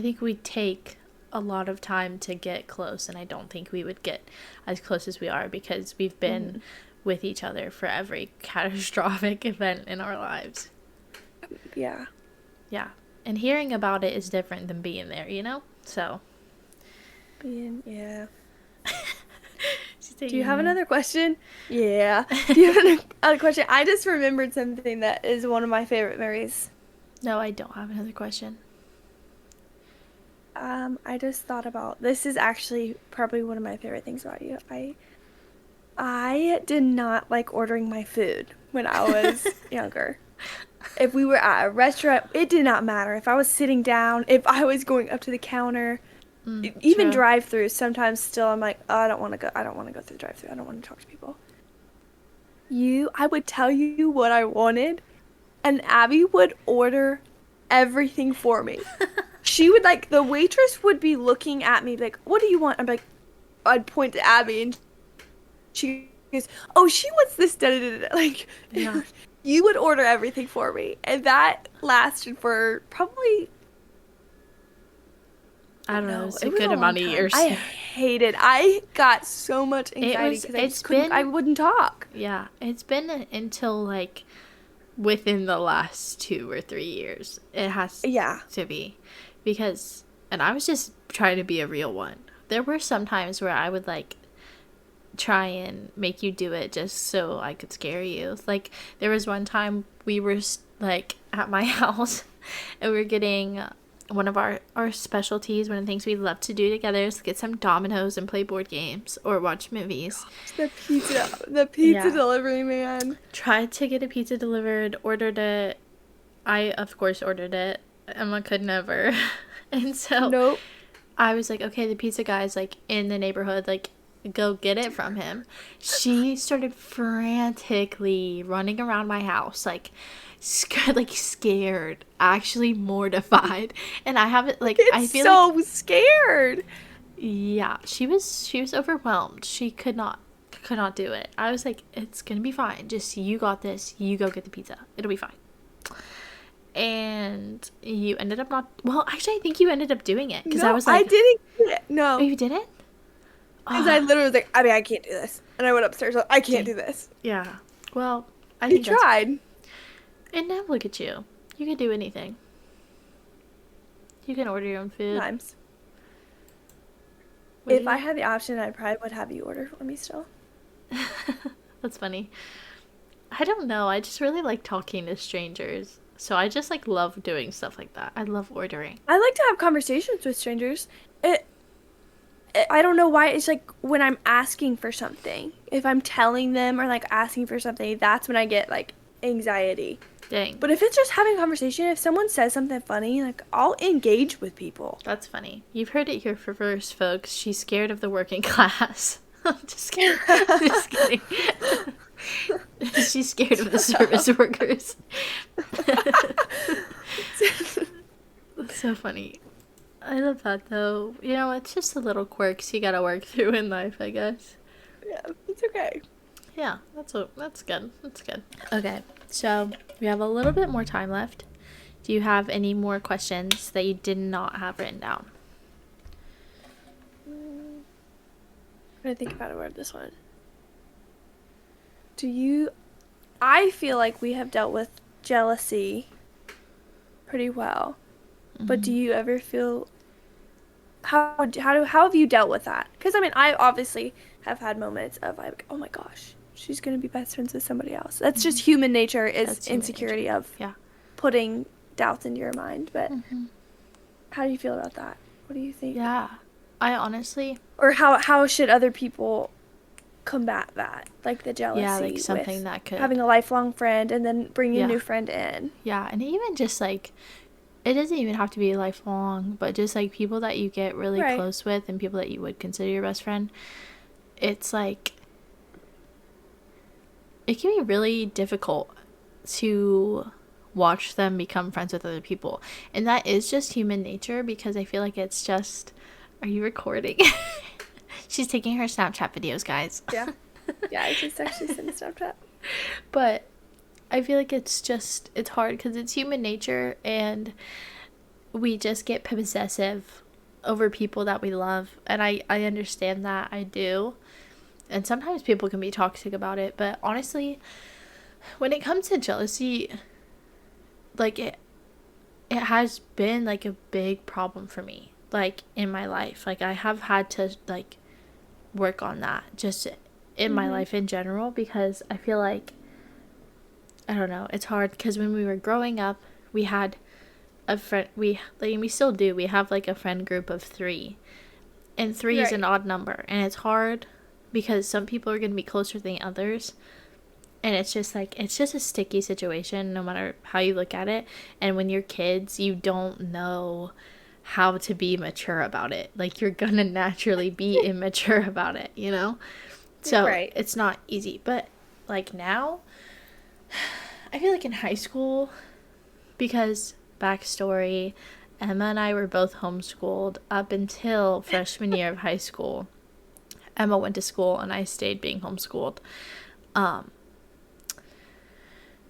Speaker 2: think we'd take a lot of time to get close, and I don't think we would get as close as we are because we've been with each other for every catastrophic event in our lives.
Speaker 1: Yeah.
Speaker 2: Yeah. And hearing about it is different than being there, So.
Speaker 1: Yeah.
Speaker 2: Do
Speaker 1: Do you have another question? Yeah. Do you have another question? I just remembered something that is one of my favorite memories.
Speaker 2: No, I don't have another question.
Speaker 1: I just thought about this is actually probably one of my favorite things about you. I did not like ordering my food when I was younger. If we were at a restaurant, it did not matter. If I was sitting down, if I was going up to the counter, even
Speaker 2: True.
Speaker 1: drive-throughs, sometimes still I'm like, oh, I don't want to go. I don't want to go through the drive-through. I don't want to talk to people. I would tell you what I wanted, and Abby would order everything for me. She would the waitress would be looking at me like, what do you want? I'm like, I'd point to Abby and she goes, oh, she wants this, da, da, da, da. Like,
Speaker 2: Yeah.
Speaker 1: you would order everything for me. And that lasted for probably,
Speaker 2: I don't know,
Speaker 1: no,
Speaker 2: it's
Speaker 1: it
Speaker 2: a
Speaker 1: was
Speaker 2: good
Speaker 1: a long
Speaker 2: amount of
Speaker 1: time.
Speaker 2: years.
Speaker 1: I got so much anxiety because I wouldn't talk.
Speaker 2: Yeah, it's been until like within the last 2 or 3 years. It has
Speaker 1: Yeah.
Speaker 2: to be because, and I was just trying to be a real one. There were some times where I would like try and make you do it just so I could scare you. Like there was one time we were like at my house and we were getting one of our specialties, one of the things we love to do together is get some Dominoes and play board games or watch movies.
Speaker 1: The pizza delivery man.
Speaker 2: Tried to get a pizza delivered, ordered it. I, of course, ordered it. Emma could never. And so
Speaker 1: Nope.
Speaker 2: I was like, okay, the pizza guy's like in the neighborhood, like go get it from him. She started frantically running around my house, like scared, actually mortified. And I haven't I feel
Speaker 1: so scared.
Speaker 2: yeah, she was overwhelmed. She could not do it. I was like, it's gonna be fine. Just you got this. You go get the pizza. It'll be fine. And you ended up not. Well, actually, I think you ended up doing it because I was like,
Speaker 1: I didn't get it. No.
Speaker 2: Oh, you didn't?
Speaker 1: Because I literally was like, I mean, I can't do this. And I went upstairs, like, I can't do this.
Speaker 2: Yeah. Well, I
Speaker 1: You
Speaker 2: think that's-
Speaker 1: tried.
Speaker 2: And now look at you. You can do anything. You can order your own food.
Speaker 1: Times.
Speaker 2: What do
Speaker 1: If
Speaker 2: you-
Speaker 1: I had the option, I probably would have you order for me still.
Speaker 2: That's funny. I don't know. I just really like talking to strangers. So I just like love doing stuff like that. I love ordering.
Speaker 1: I like to have conversations with strangers. I don't know why. It's like when I'm asking for something. If I'm telling them or like asking for something, that's when I get like anxiety.
Speaker 2: Dang.
Speaker 1: But if it's just having a conversation, if someone says something funny, like I'll engage with people.
Speaker 2: That's funny. You've heard it here first, folks. She's scared of the working class. I'm just kidding. Just kidding. She's scared of the service workers. That's so funny. I love that though. You know, it's just the little quirks you gotta work through in life, I guess.
Speaker 1: Yeah, it's okay.
Speaker 2: Yeah, that's good. That's good. Okay, so we have a little bit more time left. Do you have any more questions that you did not have written down?
Speaker 1: I'm gonna think about a word this one. I feel like we have dealt with jealousy pretty well. But do you ever feel how have you dealt with that? Because I mean, I obviously have had moments of like, oh my gosh, she's gonna be best friends with somebody else. That's just human nature, is
Speaker 2: That's human
Speaker 1: insecurity
Speaker 2: nature.
Speaker 1: of
Speaker 2: Yeah.
Speaker 1: putting doubts into your mind. But how do you feel about that? What do you think?
Speaker 2: Yeah. I honestly,
Speaker 1: Or how should other people combat that, like the jealousy?
Speaker 2: yeah, like something
Speaker 1: with
Speaker 2: that could,
Speaker 1: having a lifelong friend and then bringing
Speaker 2: Yeah.
Speaker 1: a new friend in.
Speaker 2: yeah, and even just like, it doesn't even have to be lifelong, but just like people that you get really
Speaker 1: Right.
Speaker 2: close with and people that you would consider your best friend, it's like, it can be really difficult to watch them become friends with other people. And that is just human nature, because I feel like it's just, are you recording? She's taking her Snapchat videos, guys.
Speaker 1: Yeah. Yeah, I just actually sent a Snapchat.
Speaker 2: But I feel like it's hard because it's human nature, and we just get possessive over people that we love. And I understand that. I do. And sometimes people can be toxic about it. But honestly, when it comes to jealousy, like it has been like a big problem for me, like in my life. Like I have had to like work on that just in my life in general, because I feel like, I don't know, it's hard because when we were growing up, we had a friend, we still do, we have like a friend group of 3, and 3 is
Speaker 1: Right.
Speaker 2: an odd number, and it's hard because some people are going to be closer than others, and it's just a sticky situation no matter how you look at it. And when you're kids, you don't know how to be mature about it. Like you're gonna naturally be immature about it, you know? So
Speaker 1: Right.
Speaker 2: it's not easy. But like now, I feel like in high school, because backstory, Emma and I were both homeschooled up until freshman year of high school. Emma went to school and I stayed being homeschooled.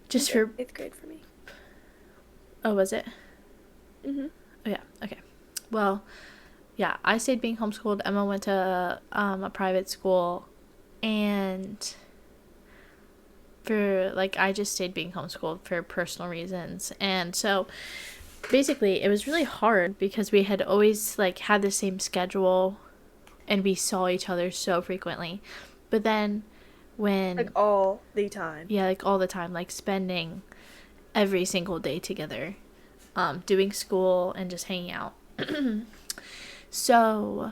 Speaker 2: Just for,
Speaker 1: 8th grade for me.
Speaker 2: oh, was it?
Speaker 1: Mm-hmm.
Speaker 2: Oh, yeah. Okay. Well, yeah, I stayed being homeschooled. Emma went to a private school, and for like, I just stayed being homeschooled for personal reasons. And so basically it was really hard because we had always like had the same schedule and we saw each other so frequently. But then when,
Speaker 1: Like all the time.
Speaker 2: yeah, like all the time, like spending every single day together, doing school and just hanging out. So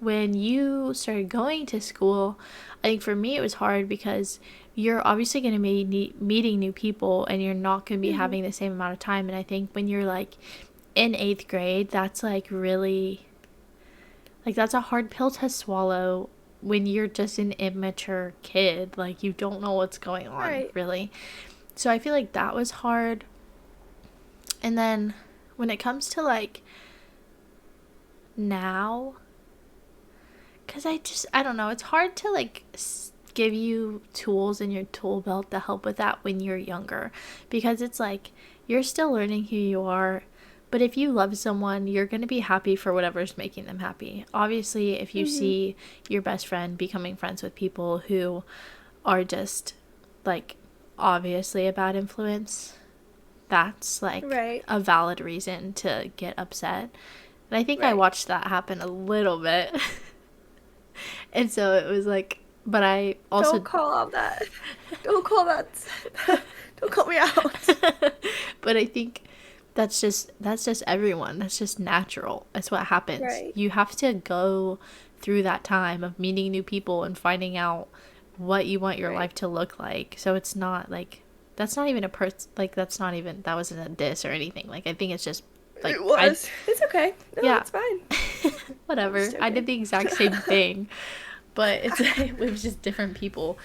Speaker 2: when you started going to school, I think for me it was hard because you're obviously going to be meeting new people, and you're not going to be having the same amount of time. And I think when you're like in 8th grade, that's like really, like that's a hard pill to swallow when you're just an immature kid. Like you don't know what's going on,
Speaker 1: Right.
Speaker 2: really. So I feel like that was hard. And then when it comes to like now, because I don't know, it's hard to like give you tools in your tool belt to help with that when you're younger, because it's like you're still learning who you are. But if you love someone, you're going to be happy for whatever's making them happy. Obviously, if you see your best friend becoming friends with people who are just like obviously a bad influence, that's like
Speaker 1: Right.
Speaker 2: a valid reason to get upset. And I think I
Speaker 1: Right.
Speaker 2: watched that happen a little bit. And so it was like, but I also
Speaker 1: Don't call out that. Don't call that. Don't call me out.
Speaker 2: but I think that's just everyone. That's just natural. That's what happens.
Speaker 1: Right.
Speaker 2: You have to go through that time of meeting new people and finding out what you want your
Speaker 1: Right.
Speaker 2: life to look like. So it's not like That's not even like, that wasn't a diss or anything. Like, I think it's just, like,
Speaker 1: It was. It's okay. No,
Speaker 2: yeah.
Speaker 1: it's fine.
Speaker 2: Whatever. I did the exact same thing, but it was just different people.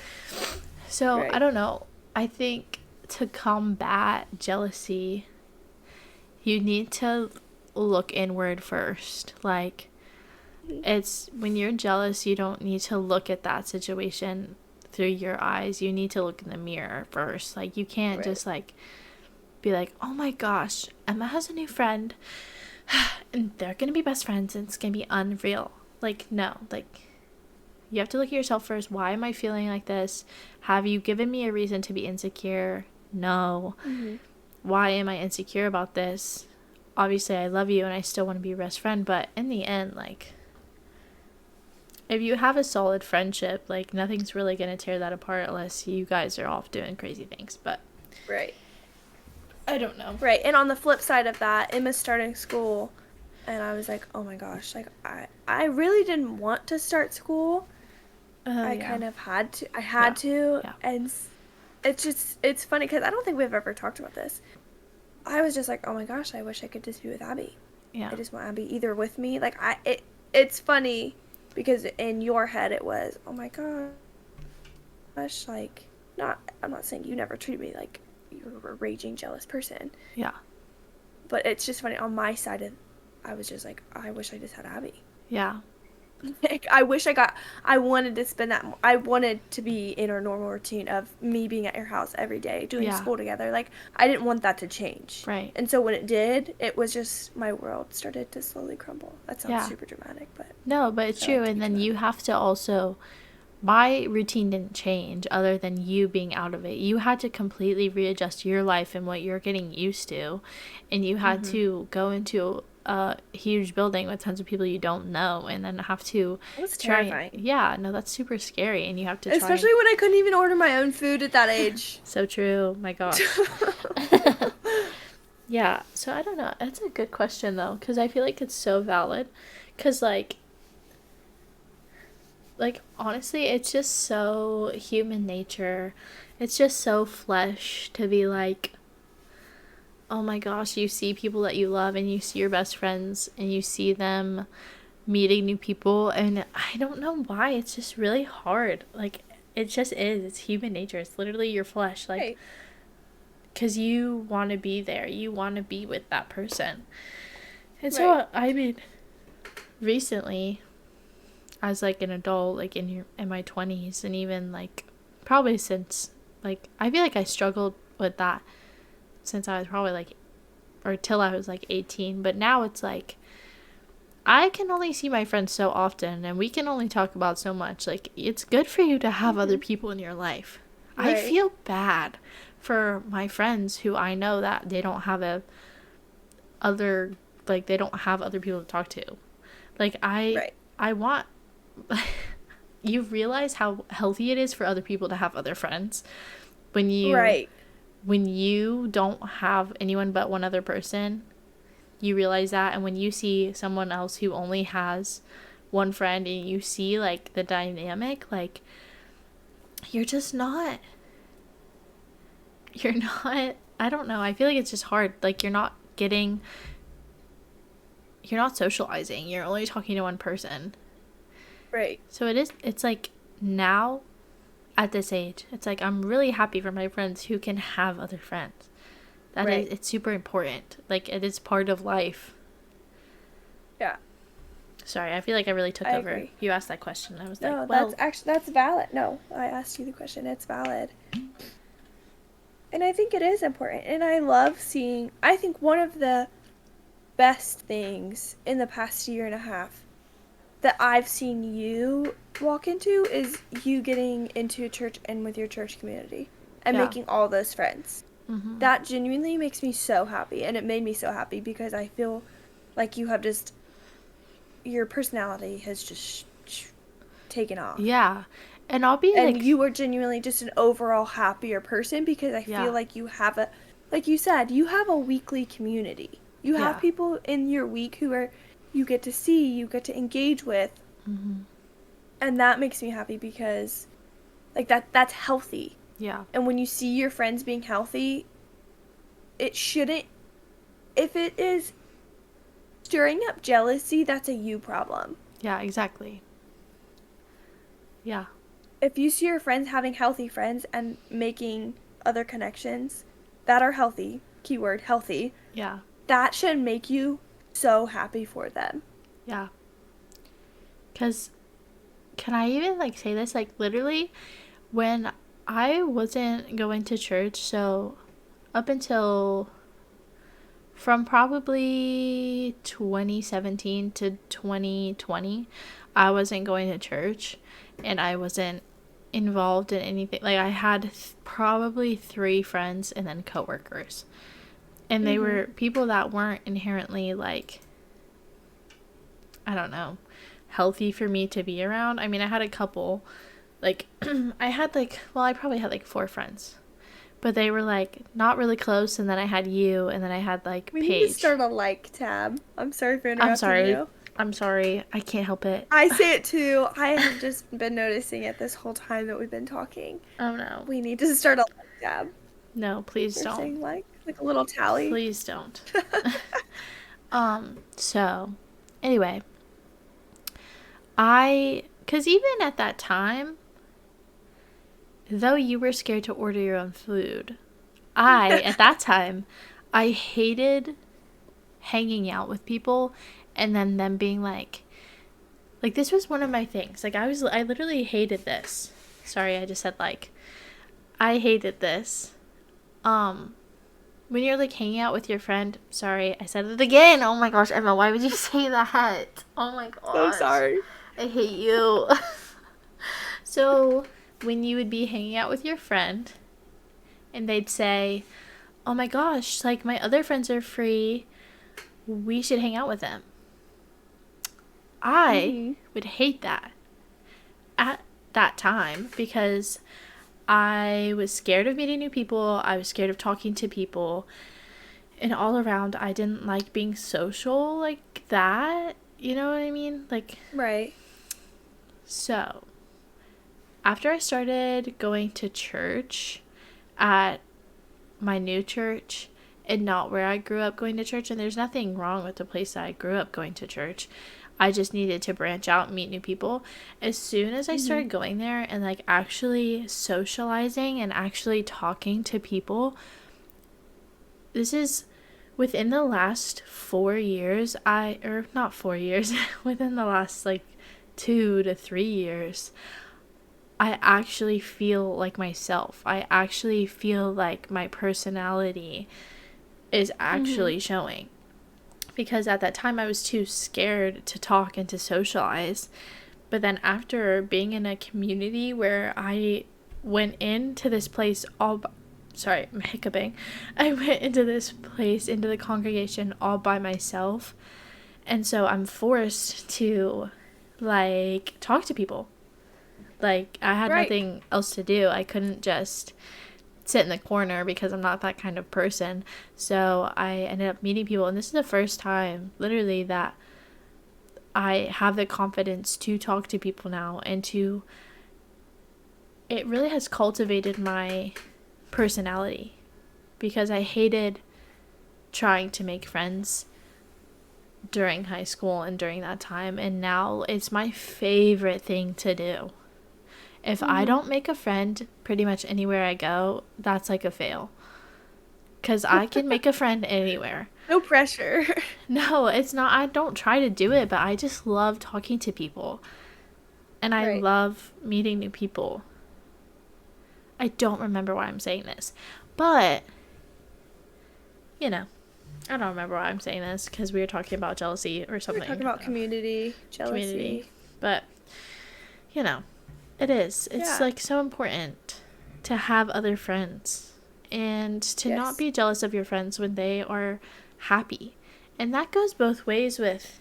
Speaker 2: So,
Speaker 1: Right.
Speaker 2: I don't know. I think to combat jealousy, you need to look inward first. Like, it's when you're jealous, you don't need to look at that situation through your eyes. You need to look in the mirror first. Like, you can't
Speaker 1: Right.
Speaker 2: just, like, be like, oh my gosh, Emma has a new friend and they're gonna be best friends and it's gonna be unreal. Like, no. Like, you have to look at yourself first. Why am I feeling like this? Have you given me a reason to be insecure? No.
Speaker 1: Mm-hmm.
Speaker 2: Why am I insecure about this? Obviously, I love you and I still want to be your best friend, but in the end, like, if you have a solid friendship, like, nothing's really going to tear that apart unless you guys are off doing crazy things. But
Speaker 1: Right.
Speaker 2: I don't know.
Speaker 1: Right. And on the flip side of that, Emma's starting school, and I was like, oh my gosh, like I really didn't want to start school. I
Speaker 2: Yeah.
Speaker 1: kind of had to. I had to,
Speaker 2: Yeah.
Speaker 1: and it's funny because I don't think we've ever talked about this. I was just like, oh my gosh, I wish I could just be with Abby.
Speaker 2: Yeah.
Speaker 1: I just want Abby either with me. Like it's funny because in your head it was, oh my gosh, like I'm not saying you never treated me like you were a raging jealous person,
Speaker 2: Yeah.
Speaker 1: but it's just funny on my side of, I was just like, I wish I just had Abby.
Speaker 2: Yeah.
Speaker 1: Like, I wanted to spend that, I wanted to be in our normal routine of me being at your house every day, doing
Speaker 2: Yeah.
Speaker 1: school together. Like, I didn't want that to change.
Speaker 2: Right.
Speaker 1: And so when it did, it was just, my world started to slowly crumble. That sounds
Speaker 2: Yeah.
Speaker 1: super dramatic, but.
Speaker 2: No, but it's
Speaker 1: I like
Speaker 2: true.
Speaker 1: to
Speaker 2: And
Speaker 1: be
Speaker 2: then
Speaker 1: dramatic.
Speaker 2: you have to also, my routine didn't change other than you being out of it. You had to completely readjust your life and what you're getting used to. And you had to go into a huge building with tons of people you don't know and then have to
Speaker 1: It was
Speaker 2: try.
Speaker 1: terrifying.
Speaker 2: Yeah, no, that's super scary. And you have to try.
Speaker 1: Especially when I couldn't even order my own food at that age.
Speaker 2: So true. My gosh. Yeah, so I don't know. That's a good question though, because I feel like it's so valid. Because like honestly, it's just so human nature. It's just so flesh to be like, oh my gosh, you see people that you love and you see your best friends and you see them meeting new people, and I don't know why, it's just really hard. Like, it just is. It's human nature. It's literally your flesh. Like,
Speaker 1: Right.
Speaker 2: because you want to be there. You want to be with that person. And so,
Speaker 1: Right.
Speaker 2: I mean, recently, as, like, an adult, like, in my 20s, and even, like, probably since, like, I feel like I struggled with that since I was probably, like, or till I was, like, 18. But now it's, like, I can only see my friends so often, and we can only talk about so much. Like, it's good for you to have other people in your life. I
Speaker 1: Right.
Speaker 2: feel bad for my friends who I know that they don't have they don't have other people to talk to. Like,
Speaker 1: Right.
Speaker 2: I want, you realize how healthy it is for other people to have other friends when
Speaker 1: Right.
Speaker 2: when you don't have anyone but one other person. You realize that, and when you see someone else who only has one friend and you see, like, the dynamic, like, you're not, I don't know, I feel like it's just hard. Like, you're not socializing, you're only talking to one person.
Speaker 1: Right.
Speaker 2: So it's like, now, at this age, it's like, I'm really happy for my friends who can have other friends.
Speaker 1: Right.
Speaker 2: It's super important. Like, it is part of life.
Speaker 1: Yeah.
Speaker 2: Sorry, I feel like I really took
Speaker 1: I
Speaker 2: over.
Speaker 1: agree.
Speaker 2: You asked that question. I was
Speaker 1: No,
Speaker 2: like, well,
Speaker 1: that's valid. No, I asked you the question. It's valid. And I think it is important. And I love seeing, I think one of the best things in the past year and a half that I've seen you walk into is you getting into church and with your church community and
Speaker 2: Yeah.
Speaker 1: making all those friends.
Speaker 2: mhm.
Speaker 1: That genuinely makes me so happy. And it made me so happy because I feel like you have just, your personality has just taken off.
Speaker 2: Yeah. And I'll be
Speaker 1: And
Speaker 2: like,
Speaker 1: you are genuinely just an overall happier person because I
Speaker 2: Yeah.
Speaker 1: feel like you have like you said, you have a weekly community. You have
Speaker 2: Yeah.
Speaker 1: people in your week who you get to see, you get to engage with,
Speaker 2: mhm.
Speaker 1: and that makes me happy because, like, that's healthy.
Speaker 2: Yeah.
Speaker 1: And when you see your friends being healthy, it shouldn't, if it is stirring up jealousy, that's a you problem.
Speaker 2: Yeah, exactly. Yeah.
Speaker 1: If you see your friends having healthy friends and making other connections that are healthy, keyword healthy,
Speaker 2: Yeah.
Speaker 1: that should make you so happy for them.
Speaker 2: Yeah. Cuz can I even like say this, like literally when I wasn't going to church, so up until from probably 2017 to 2020, I wasn't going to church and I wasn't involved in anything. Like I had probably 3 friends and then coworkers. And they
Speaker 1: Mhm.
Speaker 2: were people that weren't inherently like, I don't know, healthy for me to be around. I mean, I had a couple like I had like, well, I probably had like 4 friends. But they were like not really close, and then I had you, and then I had like
Speaker 1: We need to
Speaker 2: Paige.
Speaker 1: start a like tab. I'm sorry for
Speaker 2: I'm
Speaker 1: interrupting
Speaker 2: sorry.
Speaker 1: you.
Speaker 2: I'm sorry. I can't help it.
Speaker 1: I say it too. I have just been noticing it this whole time that we've been talking.
Speaker 2: Oh no.
Speaker 1: We need to start a like tab.
Speaker 2: No, please
Speaker 1: We're
Speaker 2: don't.
Speaker 1: saying like a little tally.
Speaker 2: Please don't. So anyway, cuz even at that time, though you were scared to order your own food, at that time, I hated hanging out with people and then them being like this was one of my things. Like I literally hated this. Sorry, I just said like I hated this. When you're like hanging out with your friend, sorry, I said it again. Oh my gosh, Emma, why would you say that? Oh my
Speaker 1: So
Speaker 2: gosh.
Speaker 1: sorry.
Speaker 2: I hate you. So, when you would be hanging out with your friend and they'd say, "Oh my gosh, like my other friends are free. We should hang out with them." I
Speaker 1: Mhm.
Speaker 2: would hate that at that time because I was scared of meeting new people. I was scared of talking to people. And all around, I didn't like being social like that. You know what I mean? Like,
Speaker 1: Right.
Speaker 2: so after I started going to church at my new church and not where I grew up going to church, and there's nothing wrong with the place that I grew up going to church. I just needed to branch out and meet new people. As soon as I
Speaker 1: Mhm.
Speaker 2: started going there and like actually socializing and actually talking to people, this is within the last 4 years, or not 4 years, within the last like 2 to 3 years, I actually feel like myself. I actually feel like my personality is
Speaker 1: Mhm.
Speaker 2: actually showing. Because at that time I was too scared to talk and to socialize. But then after being in a community where I went into this place sorry, I'm hiccuping. I went into this place, into the congregation all by myself. And so I'm forced to like talk to people. Like I had
Speaker 1: Right.
Speaker 2: nothing else to do. I couldn't just sit in the corner because I'm not that kind of person. So I ended up meeting people, and this is the first time literally that I have the confidence to talk to people now, and to it really has cultivated my personality because I hated trying to make friends during high school and during that time, and now it's my favorite thing to do. If I
Speaker 1: Mhm.
Speaker 2: don't make a friend pretty much anywhere I go, that's like a fail. Because I can make a friend anywhere.
Speaker 1: No pressure.
Speaker 2: No, it's not. I don't try to do it, but I just love talking to people. And I
Speaker 1: Right.
Speaker 2: love meeting new people. I don't remember why I'm saying this. But, you know, I don't remember why I'm saying this because we were talking about jealousy or
Speaker 1: We're talking
Speaker 2: something.
Speaker 1: about community,
Speaker 2: Community.
Speaker 1: jealousy.
Speaker 2: But, you know, it is. It's
Speaker 1: Yeah.
Speaker 2: like so important to have other friends and to not
Speaker 1: Yes.
Speaker 2: be jealous of your friends when they are happy. And that goes both ways with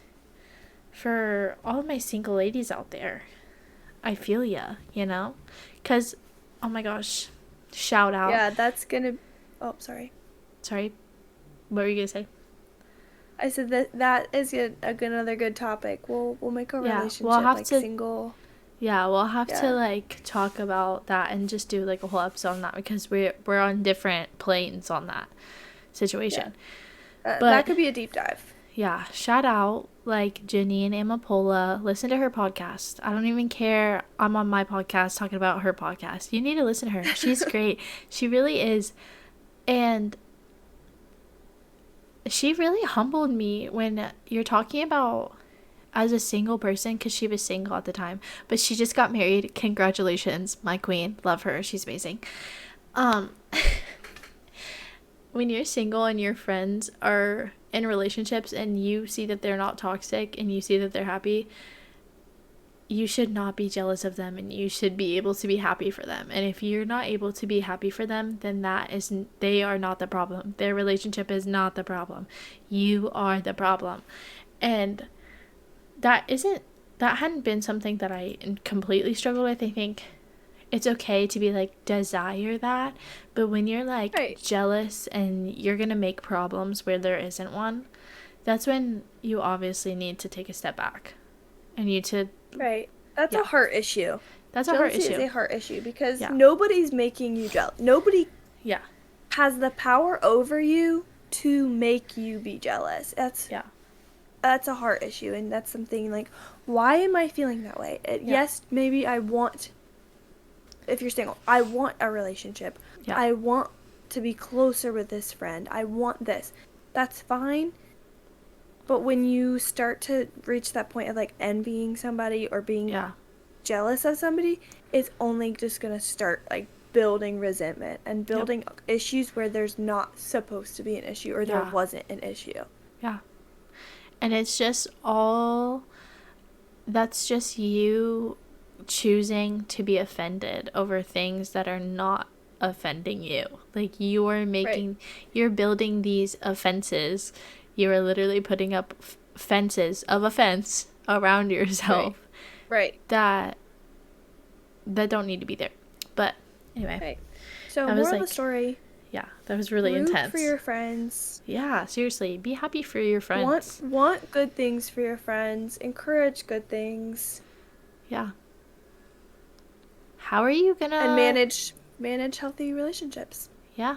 Speaker 2: for all of my single ladies out there. I feel ya, you know? Cuz oh my gosh, shout out.
Speaker 1: Yeah, that's gonna. Oh, sorry.
Speaker 2: Sorry. What were you going to say?
Speaker 1: I said that is another good topic. We'll make a
Speaker 2: Yeah, well, I'll
Speaker 1: relationship
Speaker 2: have
Speaker 1: like
Speaker 2: to
Speaker 1: single.
Speaker 2: Yeah, we'll have
Speaker 1: Yeah.
Speaker 2: to like talk about that and just do like a whole episode on that because we're on different planes on that situation.
Speaker 1: That
Speaker 2: But
Speaker 1: could be a deep dive.
Speaker 2: yeah, shout out like Jenny and Amapola. Listen to her podcast. I don't even care. I'm on my podcast talking about her podcast. You need to listen to her. She's great. She really is. And she really humbled me when you're talking about as a single person, because she was single at the time, but she just got married. Congratulations, my queen. Love her. She's amazing. When you're single and your friends are in relationships and you see that they're not toxic and you see that they're happy, you should not be jealous of them and you should be able to be happy for them. And if you're not able to be happy for them, then they are not the problem. Their relationship is not the problem. You are the problem. And that hadn't been something that I completely struggled with. I think it's okay to be like desire that, but when you're like jealous and you're gonna make problems where there isn't one, that's when you obviously need to take a step back and you to
Speaker 1: that's a heart issue.
Speaker 2: That's a heart issue.
Speaker 1: Jealousy is a heart issue because nobody's making you jealous. Nobody has the power over you to make you be jealous. That's a heart issue, and that's something like, why am I feeling that way? Yes, maybe if you're single, I want a relationship. I want to be closer with this friend. I want this. That's fine. But when you start to reach that point of like envying somebody or being jealous of somebody, it's only just going to start like building resentment and building issues where there's not supposed to be an issue or there wasn't an issue.
Speaker 2: Yeah. And it's just that's just you choosing to be offended over things that are not offending you. Like you're building these offenses. You are literally putting up fences of offense around yourself.
Speaker 1: Right.
Speaker 2: That don't need to be there. But anyway.
Speaker 1: Right. So moral of the story.
Speaker 2: Yeah, that was really intense.
Speaker 1: For your friends.
Speaker 2: Yeah, seriously, be happy for your friends.
Speaker 1: Want good things for your friends. Encourage good things.
Speaker 2: Yeah. How are you gonna...
Speaker 1: And manage healthy relationships.
Speaker 2: Yeah.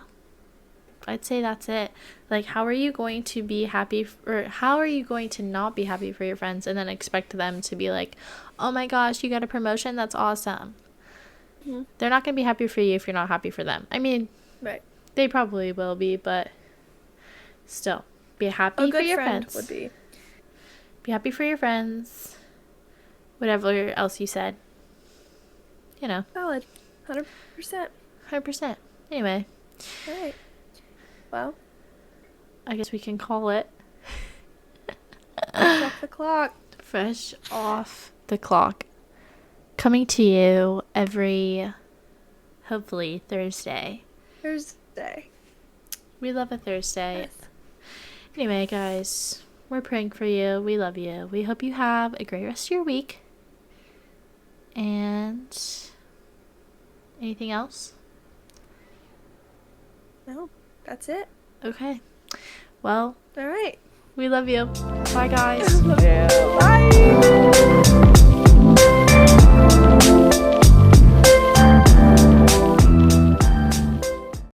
Speaker 2: I'd say that's it. Like, how are you going to be happy... or how are you going to not be happy for your friends and then expect them to be like, oh my gosh, you got a promotion? That's awesome. Mm-hmm. They're not going to be happy for you if you're not happy for them. I mean...
Speaker 1: Right.
Speaker 2: They probably will be, but still, be happy for your friends.
Speaker 1: Would be
Speaker 2: happy for your friends. Whatever else you said. You know.
Speaker 1: Valid. 100%.
Speaker 2: 100%. Anyway.
Speaker 1: All right. Well,
Speaker 2: I guess we can call it.
Speaker 1: Fresh off the clock.
Speaker 2: Fresh off the clock. Coming to you every, hopefully, Thursday. We love a Thursday.
Speaker 1: Yes.
Speaker 2: Anyway, guys, we're praying for you. We love you. We hope you have a great rest of your week. And anything else?
Speaker 1: No, that's it.
Speaker 2: Okay. Well,
Speaker 1: all right.
Speaker 2: We love you. Bye, guys.
Speaker 1: Love you. Bye.